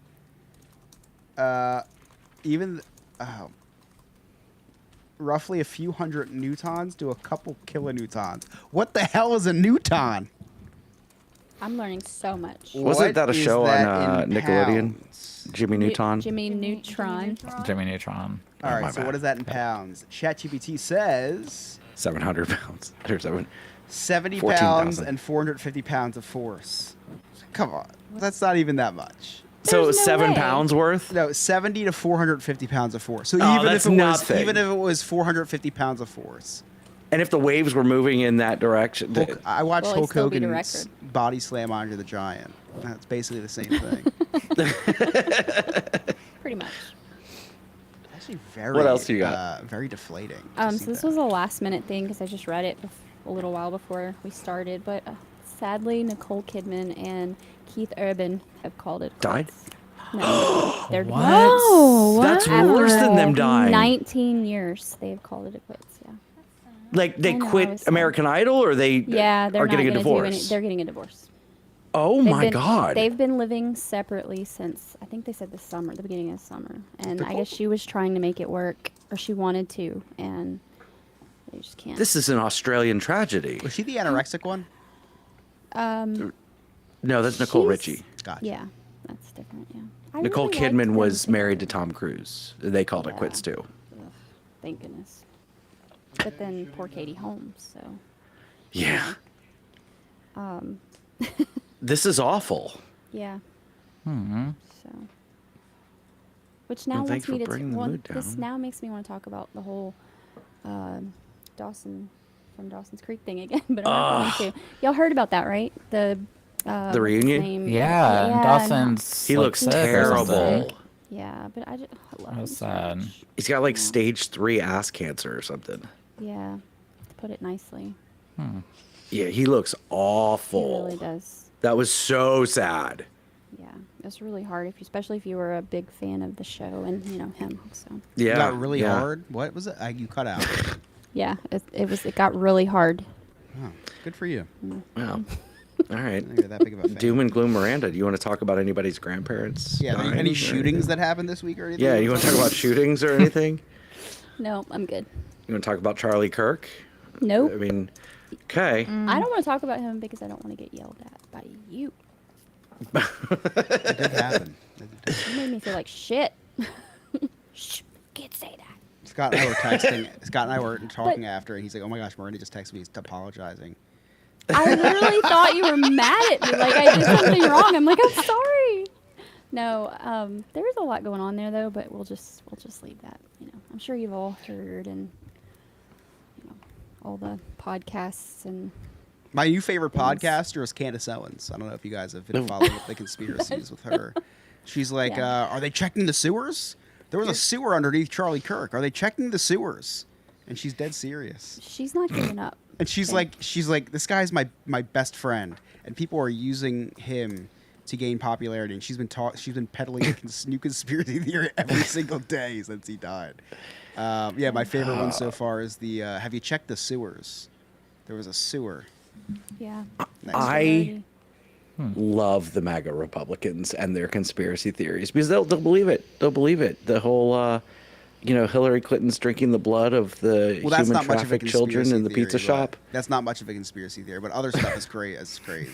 Roughly a few hundred newtons to a couple kilonewtons. What the hell is a newton? I'm learning so much. Wasn't that a What is show that on in Nickelodeon? pounds? Jimmy Neutron. Jimmy Neutron. Jimmy Neutron. All my right, so bad. what is that in pounds? ChatGPT says 700 pounds. Or 70 14,000. pounds and 450 pounds of force. Come on, that's not even that much. So There's no 7 way. pounds worth? No, 70 to 450 pounds of force. So Oh, even that's if it nothing. was 450 pounds of force. And if the waves were moving in that direction, I watched Well, it'd Hulk still beat a Hogan's record. body slam Andre the Giant. That's basically the same thing. Pretty much. Actually, very. What else you got? Very deflating. to see So this that. was a last minute thing because I just read it a little while before we started. But sadly, Nicole Kidman and Keith Urban have called it Died? quits. No, they're What? Oh, That's what? worse than them dying. 19 years they've called it a quits. Yeah. like they I know, I quit was sad. American Idol, or they Yeah, they're are not getting a gonna do divorce. they're getting a divorce. Oh my God. They've been living separately since, I think they said the summer, the beginning of summer. And I guess she was trying to make it work, or she wanted to, and they just can't. This is an Australian tragedy. Was she the anorexic one? No, that's Nicole She's- Richie. Gotcha. Yeah, that's different, yeah. I Nicole really liked Kidman them was married to together. Tom Cruise. They called it quits too. Ugh, thank goodness. But then poor Katie Holmes, so. Yeah. This is awful. Yeah. Hmm. So, which now Well, wants thanks me for to. bringing the mood This down. now makes me want to talk about the whole Dawson from Dawson's Creek thing again. But I'm not going to. Y'all heard about that, right? The what's his reunion? name? Yeah, and Dawson's. He like, looks sick or terrible. something. Yeah, but I love That him was so sad. much. He's got like stage 3 ass cancer or something. Yeah, to put it nicely, Yeah, he looks he awful. really does. That was so sad. Yeah, it's really hard, especially if you were a big fan of the show and him. So Yeah. It got really yeah. hard. What was it? You cut out. yeah, it got really hard. Oh, good for you. Wow. All right. You're that big of a fan. Doom and Gloom Miranda, do you want to talk about anybody's grandparents? Yeah. dying Any or shootings anything? that happened this week or anything? Yeah, you want to talk about shootings or anything? No, I'm good. You want to talk about Charlie Kirk? Nope. I mean, okay. I don't want to talk about him because I don't want to get yelled at by you. It did happen. You made me feel like shit. Shh, can't say that. Scott and I were texting. Scott and I were talking after, and he's like, "Oh my gosh, Miranda just texted me. He's apologizing." I literally thought you were mad at me, like I did something wrong. I'm like, I'm sorry. No, there's a lot going on there though, but we'll just leave that. I'm sure you've all heard and all the podcasts and. My new favorite Things. podcaster is Candace Owens. I don't know if you guys have been following up the conspiracies with her. She's like, Yeah. "Are they checking the sewers? There was a sewer underneath Charlie Kirk. Are they checking the sewers?" And she's dead serious. She's not giving up. And she's like, "This guy's my best friend, and people are using him to gain popularity." And she's been peddling a new conspiracy theory every single day since he died. Yeah, my favorite one so far is the have you checked the sewers? There was a sewer. Yeah. I love the MAGA Republicans and their conspiracy theories because they'll believe it. They'll believe it. The whole, Hillary Clinton's drinking the blood of the Well, that's human not much of a trafficked children conspiracy in the theory, pizza but shop. That's not much of a conspiracy theory, but other stuff is crazy. It's crazy.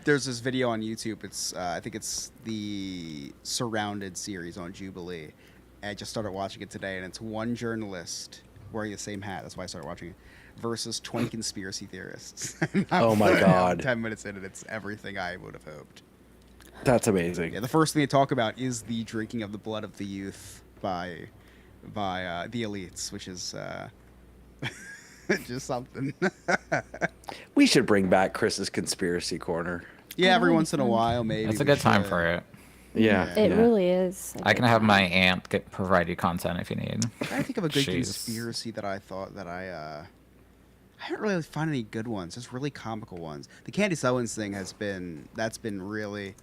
There's this video on YouTube. It's I think it's the Surrounded series on Jubilee. I just started watching it today, and it's one journalist wearing the same hat. That's why I started watching it. Versus 20 conspiracy theorists. Oh my God. 10 minutes in, and it's everything I would have hoped. That's amazing. Yeah, the first thing they talk about is the drinking of the blood of the youth by the elites, which is just something. We should bring back Chris's conspiracy corner. Yeah, every once in a while, maybe. It's a we good time should. for it. Yeah. It really is. I can have my aunt provide you content if you need. I'm trying to think of a good Jeez. conspiracy that I thought that I haven't really found any good ones. Just really comical ones. The Candace Owens thing that's been really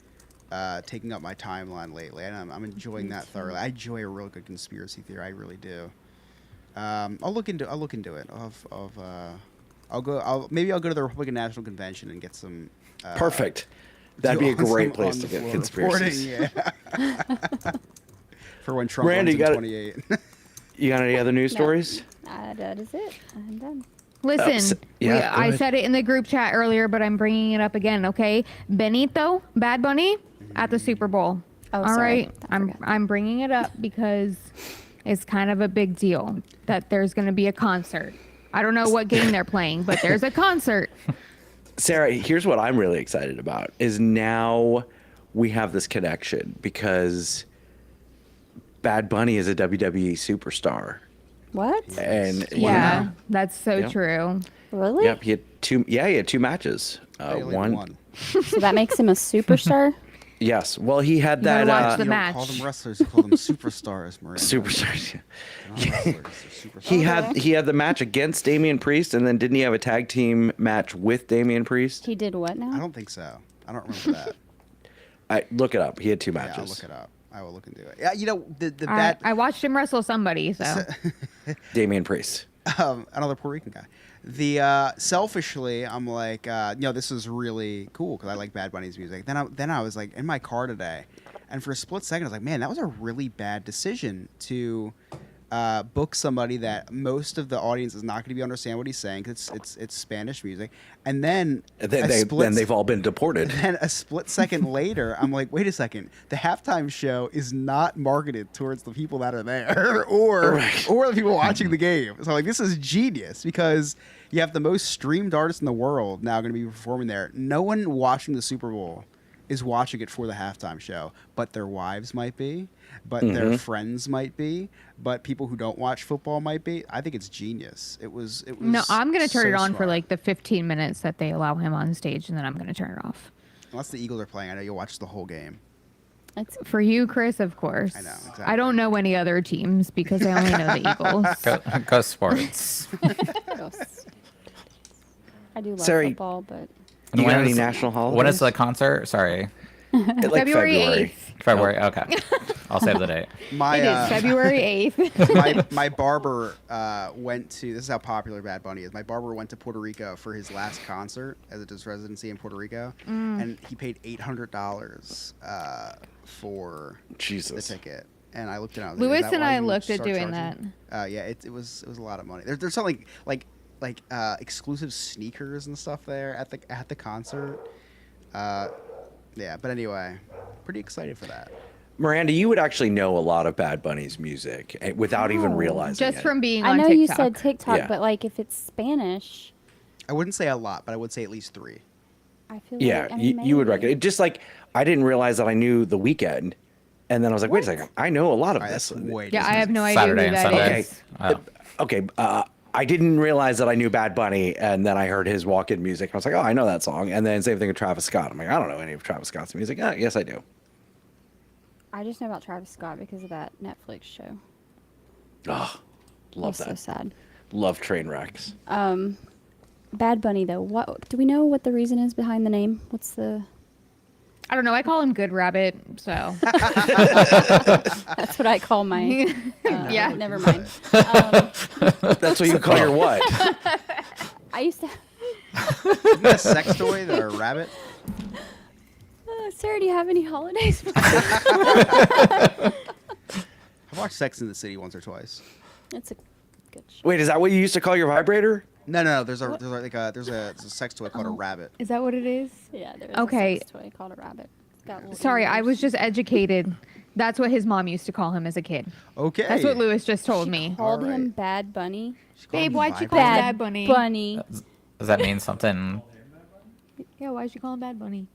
taking up my timeline lately, and I'm enjoying that thoroughly. I enjoy a real good conspiracy theory. I really do. I'll look into it. I'll go to the Republican National Convention and get some. Perfect. That'd be a on great some place on to the get floor conspiracies. reporting, yeah. For when Trump Randy, runs in 28. You got any other news No. stories? That is it. I'm done. Listen, go I ahead. said it in the group chat earlier, but I'm bringing it up again. Okay, Benito, Bad Bunny, at the Super Bowl. Oh, All sorry. right, I forgot. I'm bringing it up because it's kind of a big deal that there's going to be a concert. I don't know what game they're playing, but there's a concert. Sarah, here's what I'm really excited about is now we have this connection because Bad Bunny is a WWE superstar. What? And Yeah, that's so Yeah. true. Really? Yep, he had two matches. I only One, one. So that makes him a superstar? yes. Well, he had You gotta that watch the You match. don't call them wrestlers, you call them superstars, Miranda. superstar. They're not wrestlers, they're superstars. He had the match against Damian Priest, and then didn't he have a tag team match with Damian Priest? He did what I now? don't think so. I don't remember that. Look it up. He had two Yeah, I'll matches. look it up. I will look into it. Yeah, the I, bad I watched him wrestle somebody, so Damian Priest. another Puerto Rican guy. The selfishly, I'm like, this is really cool because I like Bad Bunny's music. Then I was like in my car today, and for a split second, I was like, man, that was a really bad decision to book somebody that most of the audience is not going to be understand what he's saying because it's Spanish music, and then they've all been deported. Then a split second later, I'm like, wait a second, the halftime show is not marketed towards the people that are there or the people watching the game. So like, this is genius because you have the most streamed artists in the world now going to be performing there. No one watching the Super Bowl is watching it for the halftime show, but their wives might be, but their friends might be, but people who don't watch football might be. I think it's genius. It was. No, I'm going to turn it on smart. for like the 15 minutes that they allow him on stage, and then I'm going to turn it off. Unless the Eagles are playing, I know you'll watch the whole game. It's for you, Chris, of course. I know, exactly. I don't know any other teams because I only know the Eagles. Go Sports. I do love Sarah, football, but You got When any is- national holidays? When is the concert? Sorry. Like February 8th. February. Okay. I'll save the date. My It is February 8th. my barber went to. This is how popular Bad Bunny is. My barber went to Puerto Rico for his last concert as it does residency in Puerto Rico, and he paid $800 for Jesus. the ticket. And I looked at it. I was like, Lewis "Is that and why I you looked at start doing charging?" Yeah, it was a lot of money. There's something like exclusive sneakers and stuff there at the concert. Yeah, but anyway, pretty excited for that. Miranda, you would actually know a lot of Bad Bunny's music without even realizing Just it. from being I on know TikTok. you said TikTok, Yeah. but like if it's Spanish, I wouldn't say a lot, but I would say at least 3. I feel Yeah, like I mean, you would maybe. recognize it. Just like I didn't realize that I knew The Weeknd, and then I was like, wait a What? second, I know a lot of All right, this. that's way. Yeah, I have no idea Saturday who and that Sunday. is. Okay, I didn't realize that I knew Bad Bunny, and then I heard his walk-in music. I was like, oh, I know that song. And then same thing with Travis Scott. I'm like, I don't know any of Travis Scott's music. Yes, I do. I just know about Travis Scott because of that Netflix show. Oh, love That's that. so sad. Love train wrecks. Bad Bunny though, what do we know what the reason is behind the name? What's the? I don't know. I call him Good Rabbit, so. That's what I call my. Yeah. Never mind. That's what you call your what? I used to. Isn't that a sex toy or a rabbit? Sarah, do you have any holidays? I've watched Sex in the City once or twice. It's a good show. Wait, is that what you used to call your vibrator? No. There's a sex toy called a rabbit. Is that what it is? Yeah, there's Okay. a sex toy called a rabbit. It's got little Sorry, I ears. was just educated. That's what his mom used to call him as a kid. Okay. That's what Lewis just told me. Called him Alright. Bad Bunny. She called Babe, him why'd you Vibrator. call him Bad Bad Bunny? Bunny. Does that mean something? Yeah, why'd you call him Bad Bunny?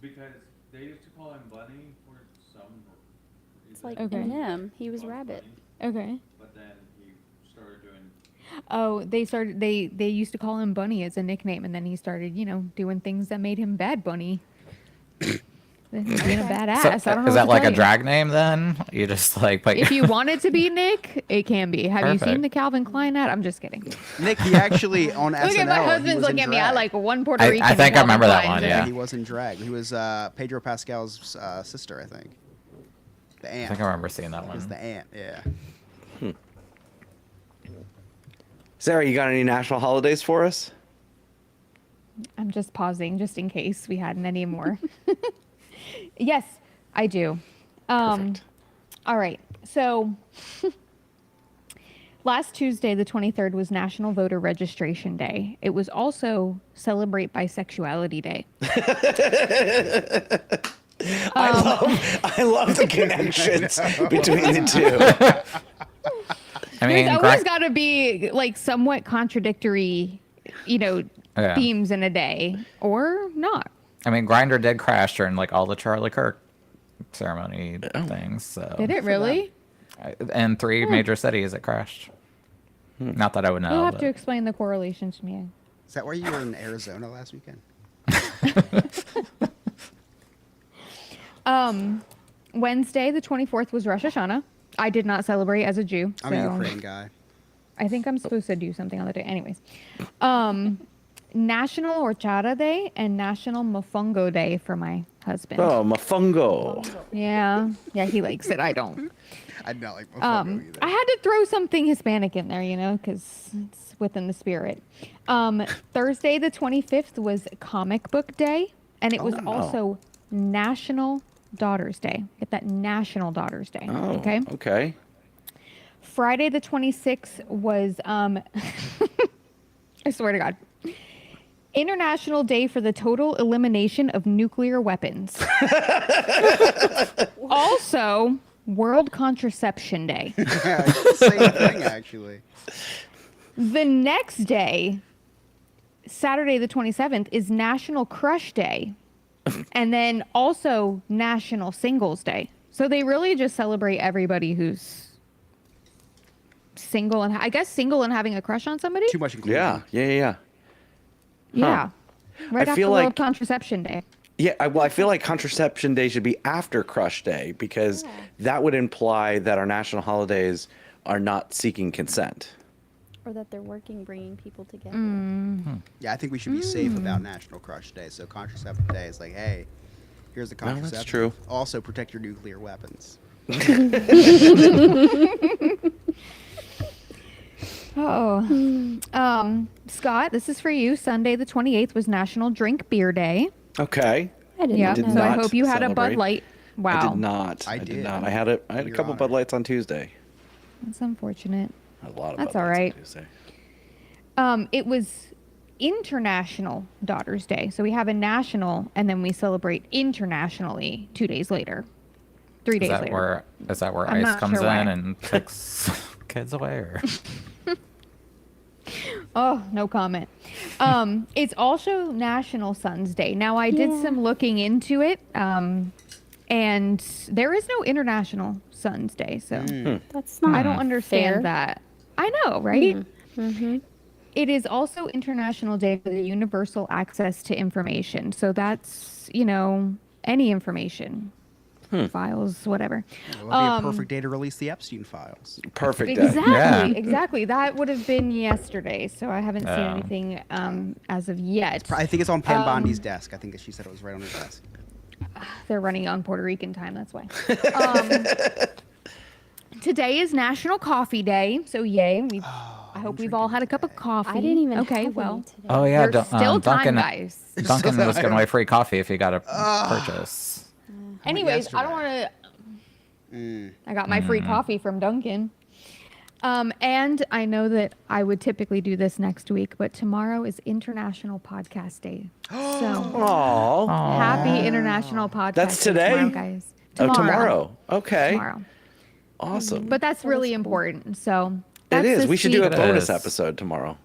Because they used to call him Bunny for some It's like Okay. Eminem. He was Rabbit. Okay. but then he started doing Oh, they used to call him Bunny as a nickname, and then he started, doing things that made him Bad Bunny. Then he's being a badass. I don't know is what that to like a tell you. drag name then? You just like put If you want it to be Nick, it can be. Have you seen Perfect. the Calvin Klein ad? I'm just kidding. Nick, he actually on SNL. Look at my he husband's was in looking at me. I drag. like one Puerto I Rican. think I Calvin remember that Klein. one, yeah. He was in drag. He was Pedro Pascal's sister, I think. The I aunt. think I remember seeing that It was one. the aunt. Yeah. Sarah, you got any national holidays for us? I'm just pausing just in case we hadn't any more. Yes, I do. Perfect. All right. So last Tuesday, the 23rd, was National Voter Registration Day. It was also Celebrate Bisexuality Day. I love the connections between the two. I mean, There's always got to be like somewhat contradictory, Yeah. themes in a day, or not. Grindr did crash during like all the Charlie Kirk ceremony things. So Did it really? in 3 major cities, it crashed. Not that I would know. You'll have but- to explain the correlation to me. Is that where you were in Arizona last weekend? Wednesday, the 24th, was Rosh Hashanah. I did not celebrate as a Jew. I'm a so Ukraine guy. I think I'm supposed to do something on the day. Anyways. National Horchata Day and National Mofongo Day for my husband. Oh, mofongo. Yeah, he likes it. I don't. I don't like mofongo either. I had to throw something Hispanic in there, because it's within the spirit. Thursday the 25th was Comic Book Day, and it was also National Daughters Day. Get that, National Daughters Day. Oh, Okay. okay. Friday the 26th was I swear to God, International Day for the Total Elimination of Nuclear Weapons. Also, World Contraception Day. Yeah, same thing, actually. The next day, Saturday the 27th, is National Crush Day. And then also National Singles Day. So they really just celebrate everybody who's single and single and having a crush on somebody. Too much inclusion. Yeah. Yeah. Right I after feel World like- Contraception Day. Yeah, I feel like Contraception Day should be after Crush Day because that would imply that our national holidays are not seeking consent. Or that they're working, bringing people together. Yeah, I think we should be safe about National Crush Day. So Contraceptive Day is like, hey, here's the Well, contraceptive. that's true. Also, protect your nuclear weapons. Scott, this is for you. Sunday the 28th was National Drink Beer Day. Okay. I didn't Yeah, did so I not hope you had a Bud celebrate. Light. Wow. I did not. I did did. not. I had a Your couple Honor. Bud Lights on Tuesday. That's unfortunate. A lot of That's Bud all Lights right. on Tuesday. It was International Daughters Day. So we have a national, and then we celebrate internationally 2 days later. 3 days later. Is that where I'm ICE not comes sure why. in and takes kids away? Or? Oh, no comment. It's also National Sons Day. Now, I did some looking into it, and there is no International Sons Day. So That's not I don't understand fair. that. I know, right? It is also International Day for the Universal Access to Information. So that's, any information, files, whatever. It would be a perfect day to release the Epstein files. Perfect day. Exactly, Yeah. exactly. That would have been yesterday. So I haven't seen Oh. anything as of yet. I think it's on Pam Bondi's desk. I think that she said it was right on her desk. They're running on Puerto Rican time. That's why. Today is National Coffee Day. So yay. I hope we've all had a cup of coffee. I didn't even Okay, have well. any today. Oh yeah, There's still time, Duncan. guys. Duncan was giving away free coffee if you got a purchase. Anyways, I don't want to. I got my free coffee from Duncan. And I know that I would typically do this next week, but tomorrow is International Podcast Day. So Aw. happy International Podcast That's Day today? tomorrow, guys. Oh, tomorrow. Okay. Tomorrow. Awesome. But that's really important. So it that's is. the We should do a secret. bonus is. episode tomorrow.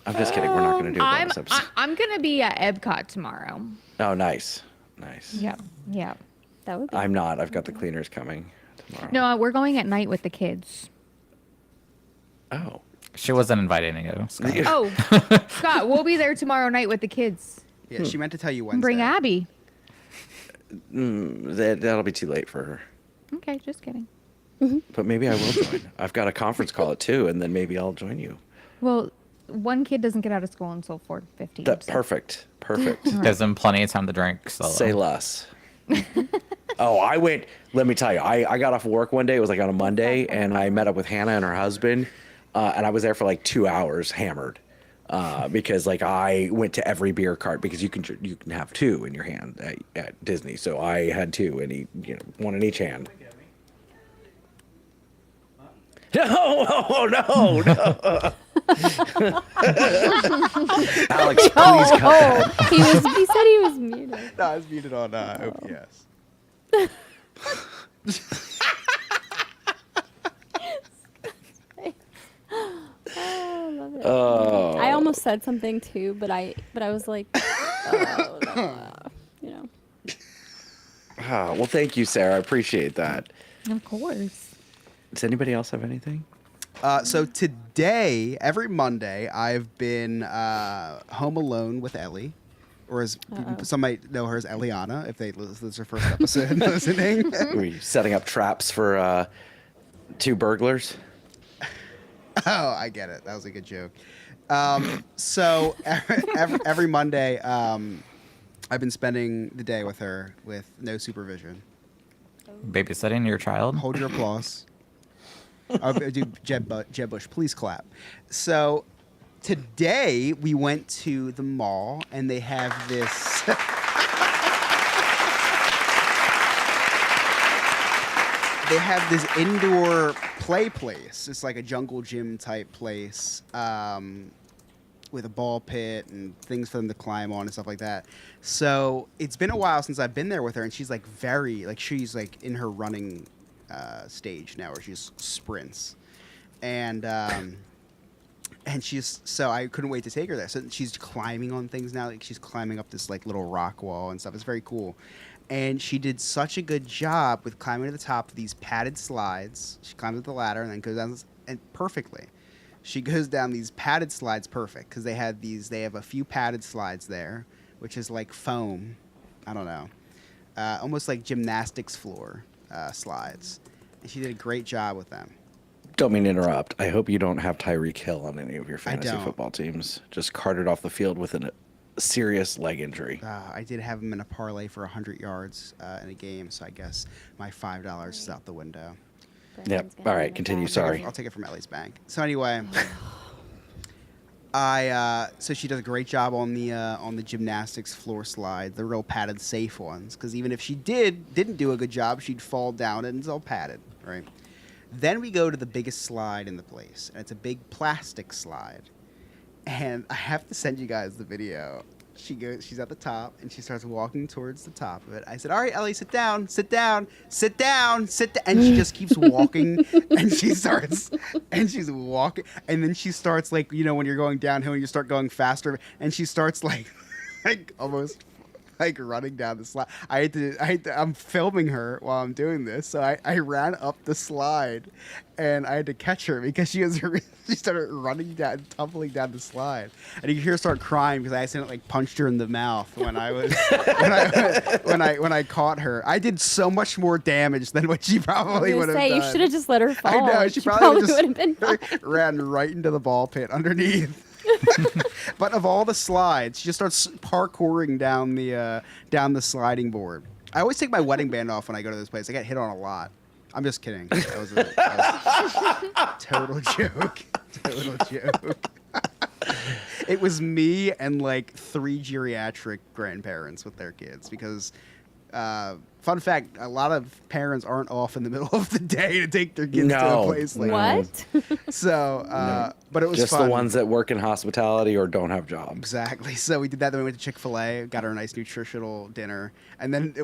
I'm just kidding. We're not going to do a bonus episode. I'm gonna be at Epcot tomorrow. Oh, nice. Nice. Yep. Yep. That would be I'm not. I've got the cleaners coming tomorrow. No, we're going at night with the kids. Oh. She wasn't inviting you. Scott. Oh, Scott, we'll be there tomorrow night with the kids. Yeah, she meant to tell you Wednesday. Bring Abby. That'll be too late for her. Okay, just kidding. But maybe I will join. I've got a conference call at 2, and then maybe I'll join you. Well, one kid doesn't get out of school until 4:15. That so- perfect. Perfect. Gives them plenty of time to drink. So. Say less. Oh, I went. Let me tell you, I got off work one day. It was like on a Monday, and I met up with Hannah and her husband, and I was there for like 2 hours, hammered, because like I went to every beer cart because you can have two in your hand at Disney. So I had two, and one in each hand. No, no. Alex, please cut that. He said he was muted. No, I was muted on OPS. I love it. Oh. I almost said something too, but I was like, oh, no, Oh, well, thank you, Sarah. I appreciate that. Of course. Does anybody else have anything? So today, every Monday, I've been home alone with Ellie, or as some might know her as Eliana, if this is her first episode listening. Were you setting up traps for two burglars? Oh, I get it. That was a good joke. So every Monday, I've been spending the day with her with no supervision. Babysitting your child? Hold your applause. I'll do Jeb Bush. Please clap. So today we went to the mall and they have this. They have this indoor play place. It's like a jungle gym type place with a ball pit and things for them to climb on and stuff like that. So it's been a while since I've been there with her, and she's like she's like in her running stage now, where she sprints, and she's so I couldn't wait to take her there. So she's climbing on things now. Like she's climbing up this like little rock wall and stuff. It's very cool. And she did such a good job with climbing to the top of these padded slides. She climbs up the ladder and then goes down and perfectly. She goes down these padded slides perfect because they have a few padded slides there, which is like foam. I don't know. Almost like gymnastics floor slides. And she did a great job with them. Don't mean to interrupt. I hope you don't have Tyreek Hill on any of your fantasy football teams. Just carted off the field with a serious leg injury. I did have him in a parlay for 100 yards in a game, so I guess my $5 is out the window. Yep. All right, continue. Sorry. I'll take it from Ellie's bank. So anyway, so she does a great job on the gymnastics floor slide, the real padded, safe ones. Because even if she didn't do a good job, she'd fall down and it's all padded, right? Then we go to the biggest slide in the place, and it's a big plastic slide. And I have to send you guys the video. She's at the top, and she starts walking towards the top of it. I said, all right, Ellie, sit down, sit down, sit down, sit down. And she just keeps walking, and she's walking. And then she starts, like, you know, when you're going downhill and you start going faster, and she starts, like almost like running down the slide. I'm filming her while I'm doing this, so I ran up the slide, and I had to catch her because she started running down, tumbling down the slide, and you could hear her start crying because I accidentally punched her in the mouth when I was when I caught her. I did so much more damage than what she probably would have done. You should have just let her fall. I know she probably would have been fine. ran right into the ball pit underneath. But of all the slides, she just starts parkouring down the sliding board. I always take my wedding band off when I go to this place. I get hit on a lot. I'm just kidding. That was a total joke. Total joke. It was me and like 3 geriatric grandparents with their kids because, fun fact, a lot of parents aren't off in the middle of the day to take their kids to a place like that. What? So, but it was just fun. the ones that work in hospitality or don't have jobs. Exactly. So we did that. Then we went to Chick-fil-A, got her a nice nutritional dinner, and then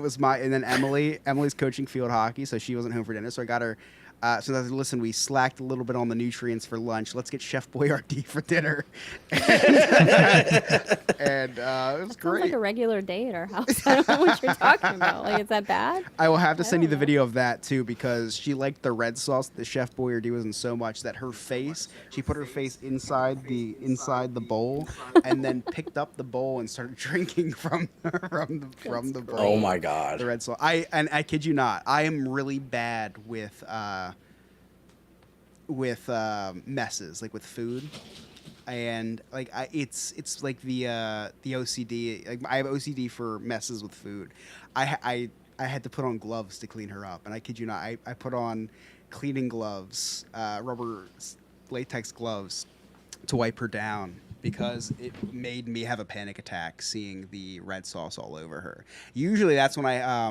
Emily's coaching field hockey, so she wasn't home for dinner. So I got her. So I said, listen, we slacked a little bit on the nutrients for lunch. Let's get Chef Boyardee for dinner. And it was great. Sounds like a regular day at our house. I don't know what you're talking about. Like, is that bad? I will have to send you the video of that too, because she liked the red sauce that Chef Boyardee was in so much that she put her face inside the bowl, and then picked up the bowl and started drinking from the bowl. Oh my God. The red sauce. I kid you not. I am really bad with messes, like with food, and like it's like the OCD. Like I have OCD for messes with food. I had to put on gloves to clean her up, and I kid you not, I put on cleaning gloves, rubber latex gloves, to wipe her down because it made me have a panic attack seeing the red sauce all over her. Usually that's when I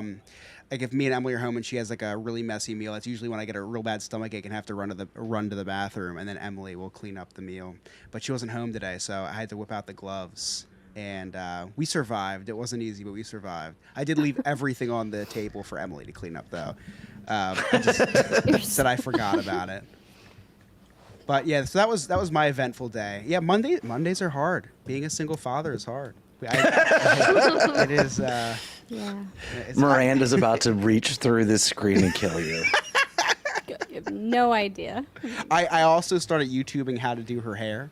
like if me and Emily are home and she has like a really messy meal, that's usually when I get a real bad stomachache and have to run to the bathroom, and then Emily will clean up the meal. But she wasn't home today, so I had to whip out the gloves, and we survived. It wasn't easy, but we survived. I did leave everything on the table for Emily to clean up, though. I just said I forgot about it. But yeah, so that was my eventful day. Yeah, Mondays are hard. Being a single father is hard. It is. Yeah. Miranda's about to reach through this screen and kill you. You have no idea. I also started YouTubing how to do her hair.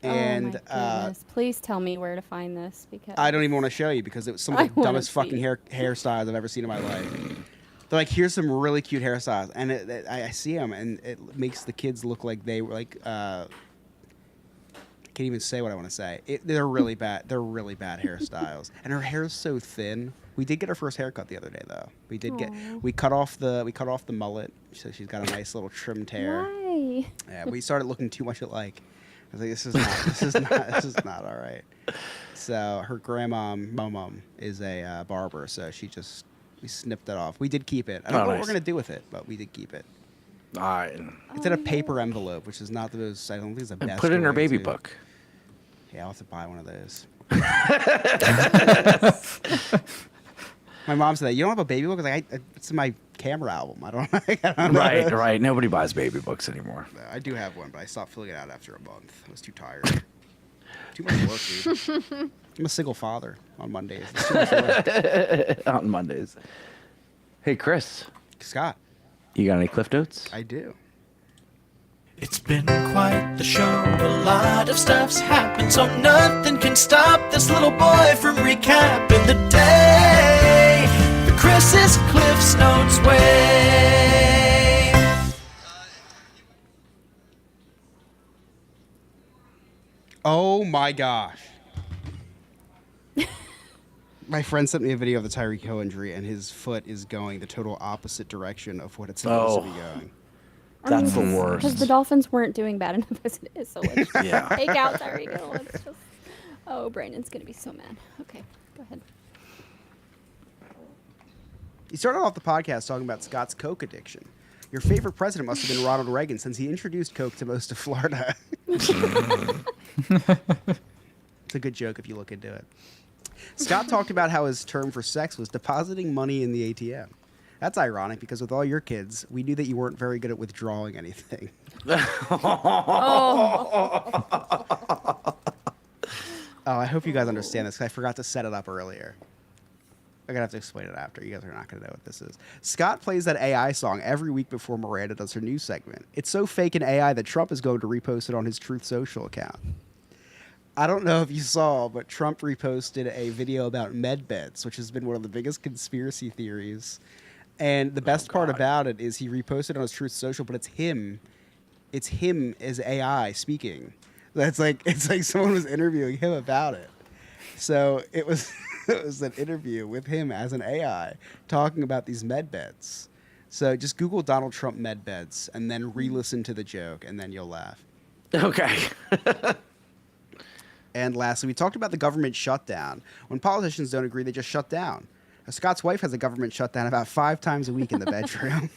And oh my goodness. Please tell me where to find this, because I don't even want to show you because it was some of the dumbest fucking hairstyles I've ever seen in my life. They're like, here's some really cute hairstyles, and I see them, and it makes the kids look like they were like. I can't even say what I want to say. They're really bad. They're really bad hairstyles, and her hair is so thin. We did get her first haircut the other day, though. We cut off the mullet, so she's got a nice little trimmed hair. Why? Yeah, we started looking too much alike. I was like, this is not all right. So her grandma, mom, is a barber, so we snipped it off. We did keep it. I don't know what we're gonna do with it, but we did keep it. It's in a paper envelope, which is not the most. I don't think it's the best. Put it in her way baby to- book. Yeah, I'll have to buy one of those. My mom said that. You don't have a baby book? I was like, it's in my camera album. I don't know. Right. Nobody buys baby books anymore. I do have one, but I stopped filling it out after a month. I was too tired. Too much work, dude. I'm a single father on Mondays. It's too much work. On Mondays. Hey, Chris. Scott. You got any Cliff Notes? I do. It's been quite the show. A lot of stuff's happened, so nothing can stop this little boy from recapping the day the Chris's Cliff's Notes way. Oh my gosh. My friend sent me a video of the Tyreek Hill injury, and his foot is going the total opposite direction of what it's supposed to be going. That's the worst. Because the Dolphins weren't doing bad enough as it is, so let's Yeah. take out Tyreek Hill. It's just, oh, Brandon's going to be so mad. Okay, go ahead. You started off the podcast talking about Scott's Coke addiction. Your favorite president must have been Ronald Reagan, since he introduced Coke to most of Florida. It's a good joke if you look into it. Scott talked about how his term for sex was depositing money in the ATM. That's ironic, because with all your kids, we knew that you weren't very good at withdrawing anything. Oh, I hope you guys understand this, because I forgot to set it up earlier. I'm going to have to explain it after. You guys are not going to know what this is. Scott plays that AI song every week before Miranda does her news segment. It's so fake and AI that Trump is going to repost it on his Truth Social account. I don't know if you saw, but Trump reposted a video about med beds, which has been one of the biggest conspiracy theories. And the best part about it is he reposted on his Truth Social, but it's him. It's him as AI speaking. It's like someone was interviewing him about it. So it was it was an interview with him as an AI talking about these med beds. So just Google Donald Trump med beds and then re-listen to the joke, and then you'll laugh. Okay. And lastly, we talked about the government shutdown. When politicians don't agree, they just shut down. Scott's wife has a government shutdown about 5 times a week in the bedroom.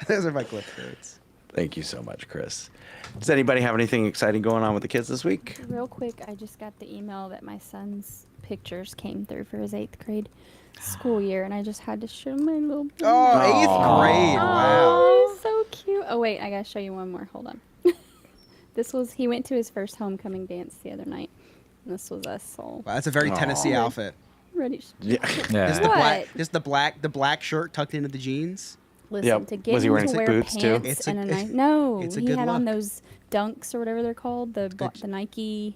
Those are my clip notes. Thank you so much, Chris. Does anybody have anything exciting going on with the kids this week? Real quick, I just got the email that my son's pictures came through for his 8th grade school year, and I just had to show my little baby. Oh, 8th grade. Wow. Oh, he's so cute. Oh, wait, I got to show you one more. Hold on. He went to his first homecoming dance the other night. And this was us all Wow, that's a very Tennessee outfit. ready. Yeah. Just the black shirt tucked into the jeans. Listen, Yep. to get Was he him wearing to thick wear boots, too? pants and a nice... No, it's a he good had on look. those dunks or whatever they're called, the Nike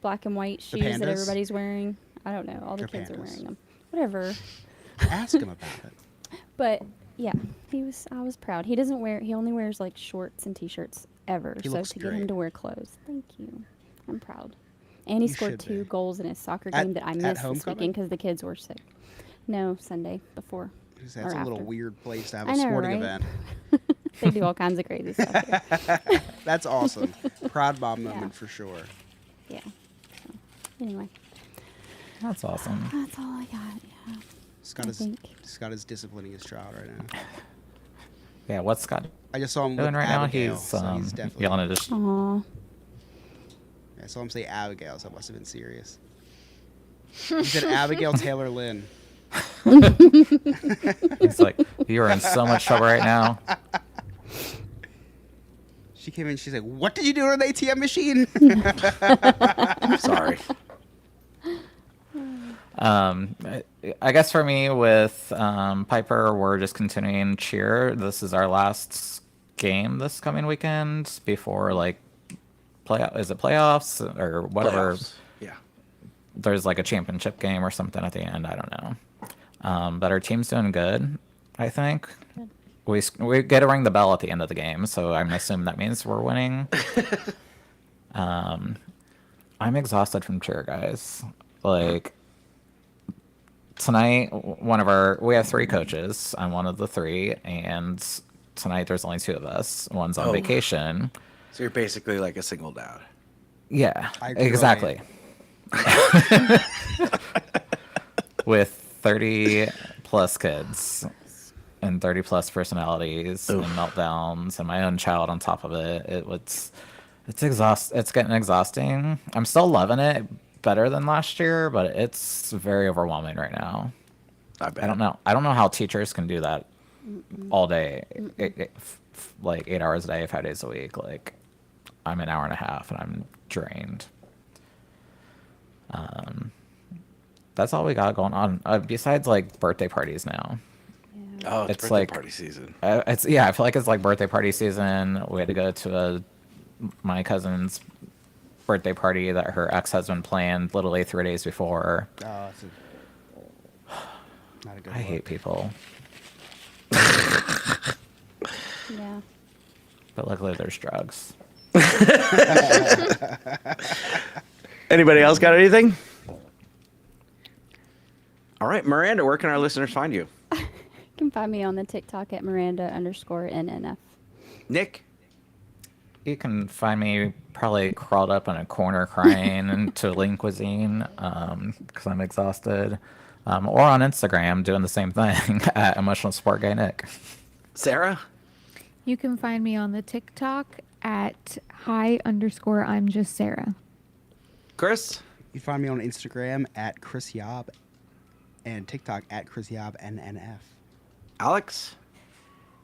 black and white shoes that pandas? everybody's wearing. I don't know. All the They're kids are pandas. wearing them. Whatever. Ask him about it. But yeah, I was proud. He only wears like shorts and t-shirts ever. He So looks to get him great. to wear clothes, thank you. I'm proud. And he You scored should 2 be. goals in his soccer At- game that I at missed this homecoming? weekend because the kids were sick. No, Sunday before. That's or a little after. weird place to have I a know, sporting right? event. They do all kinds of crazy stuff here. That's awesome. Proud mom Yeah. moment for sure. Yeah. So, anyway, That's awesome. that's all I got. Yeah. Scott is disciplining his child right now. Yeah, what's Scott I just saw him doing with right now? Abigail, He's, so he's definitely. yelling at his... Aw. I saw him say Abigail, so it must have been serious. He said Abigail Taylor Lynn. He's like, you are in so much trouble right now. She came in. She's like, "What did you do to an ATM machine?" Sorry. I guess for me with Piper, we're just continuing cheer. This is our last game this coming weekend before like playoffs or whatever. Playoffs. Yeah. There's like a championship game or something at the end. I don't know. But our team's doing good, I think. We get to ring the bell at the end of the game, so I'm assuming that means we're winning. I'm exhausted from cheer, guys. Like tonight, we have 3 coaches. I'm one of the 3, and tonight there's only 2 of us. One's on vacation. So you're basically like a single dad. Yeah, I exactly. With 30 plus kids and 30 plus personalities and meltdowns and my own child on top of it. It's getting exhausting. I'm still loving it better than last year, but it's very overwhelming right now. I bet. I don't know how teachers can do that all day, like 8 hours a day, 5 days a week. Like I'm an hour and a half and I'm drained. That's all we got going on. Besides like birthday parties now. Oh, it's birthday party season. I feel like it's like birthday party season. We had to go to my cousin's birthday party that her ex-husband planned literally 3 days before. Oh, that's not a good I hate people. Yeah. But luckily there's drugs. Anybody else got anything? All right, Miranda, where can our listeners find you? You can find me on the TikTok at Miranda_NNF. Nick? You can find me probably crawled up in a corner crying into lean cuisine because I'm exhausted. Or on Instagram doing the same thing at Emotional Support Guy Nick. Sarah? You can find me on the TikTok at hi_I'm just Sarah. Chris? You find me on Instagram at Chris Yob and TikTok at Chris Yob NNF. Alex?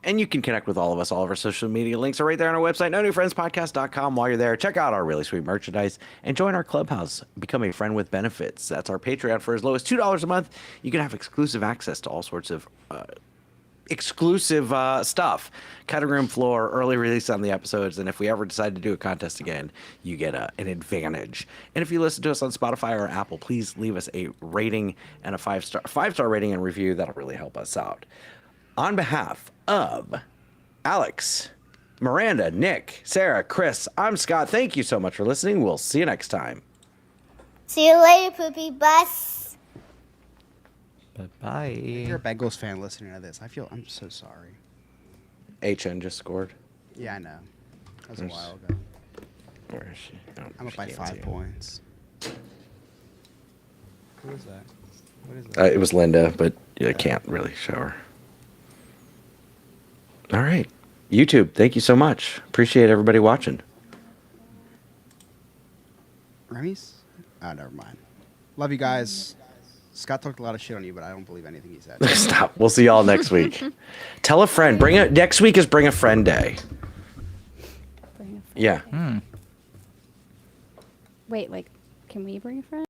And you can connect with all of us. All of our social media links are right there on our website, nonewfriendspodcast.com. While you're there, check out our really sweet merchandise and join our clubhouse. Become a friend with benefits. That's our Patreon. For as low as $2 a month, you can have exclusive access to all sorts of exclusive stuff. Cutting room floor, early release on the episodes, and if we ever decide to do a contest again, you get an advantage. And if you listen to us on Spotify or Apple, please leave us a rating and a 5-star rating and review. That'll really help us out. On behalf of Alex, Miranda, Nick, Sarah, Chris, I'm Scott. Thank you so much for listening. We'll see you next time. See you later, poopy bus. Bye. If you're a Bengals fan listening to this, I'm so sorry. HN just scored. Yeah, I know. That was a while ago. Where is she? Oh, I'm up by 5 points. Who is that? What is that? It was Linda, but I can't really show her. All right. YouTube, thank you so much. Appreciate everybody watching. Remy's? Oh, never mind. Love you guys. Scott talked a lot of shit on you, but I don't believe anything he said. Stop. We'll see y'all next week. Tell a friend. Next week is Bring a Friend Day. Bring a friend. Yeah. Wait, like, can we bring a friend?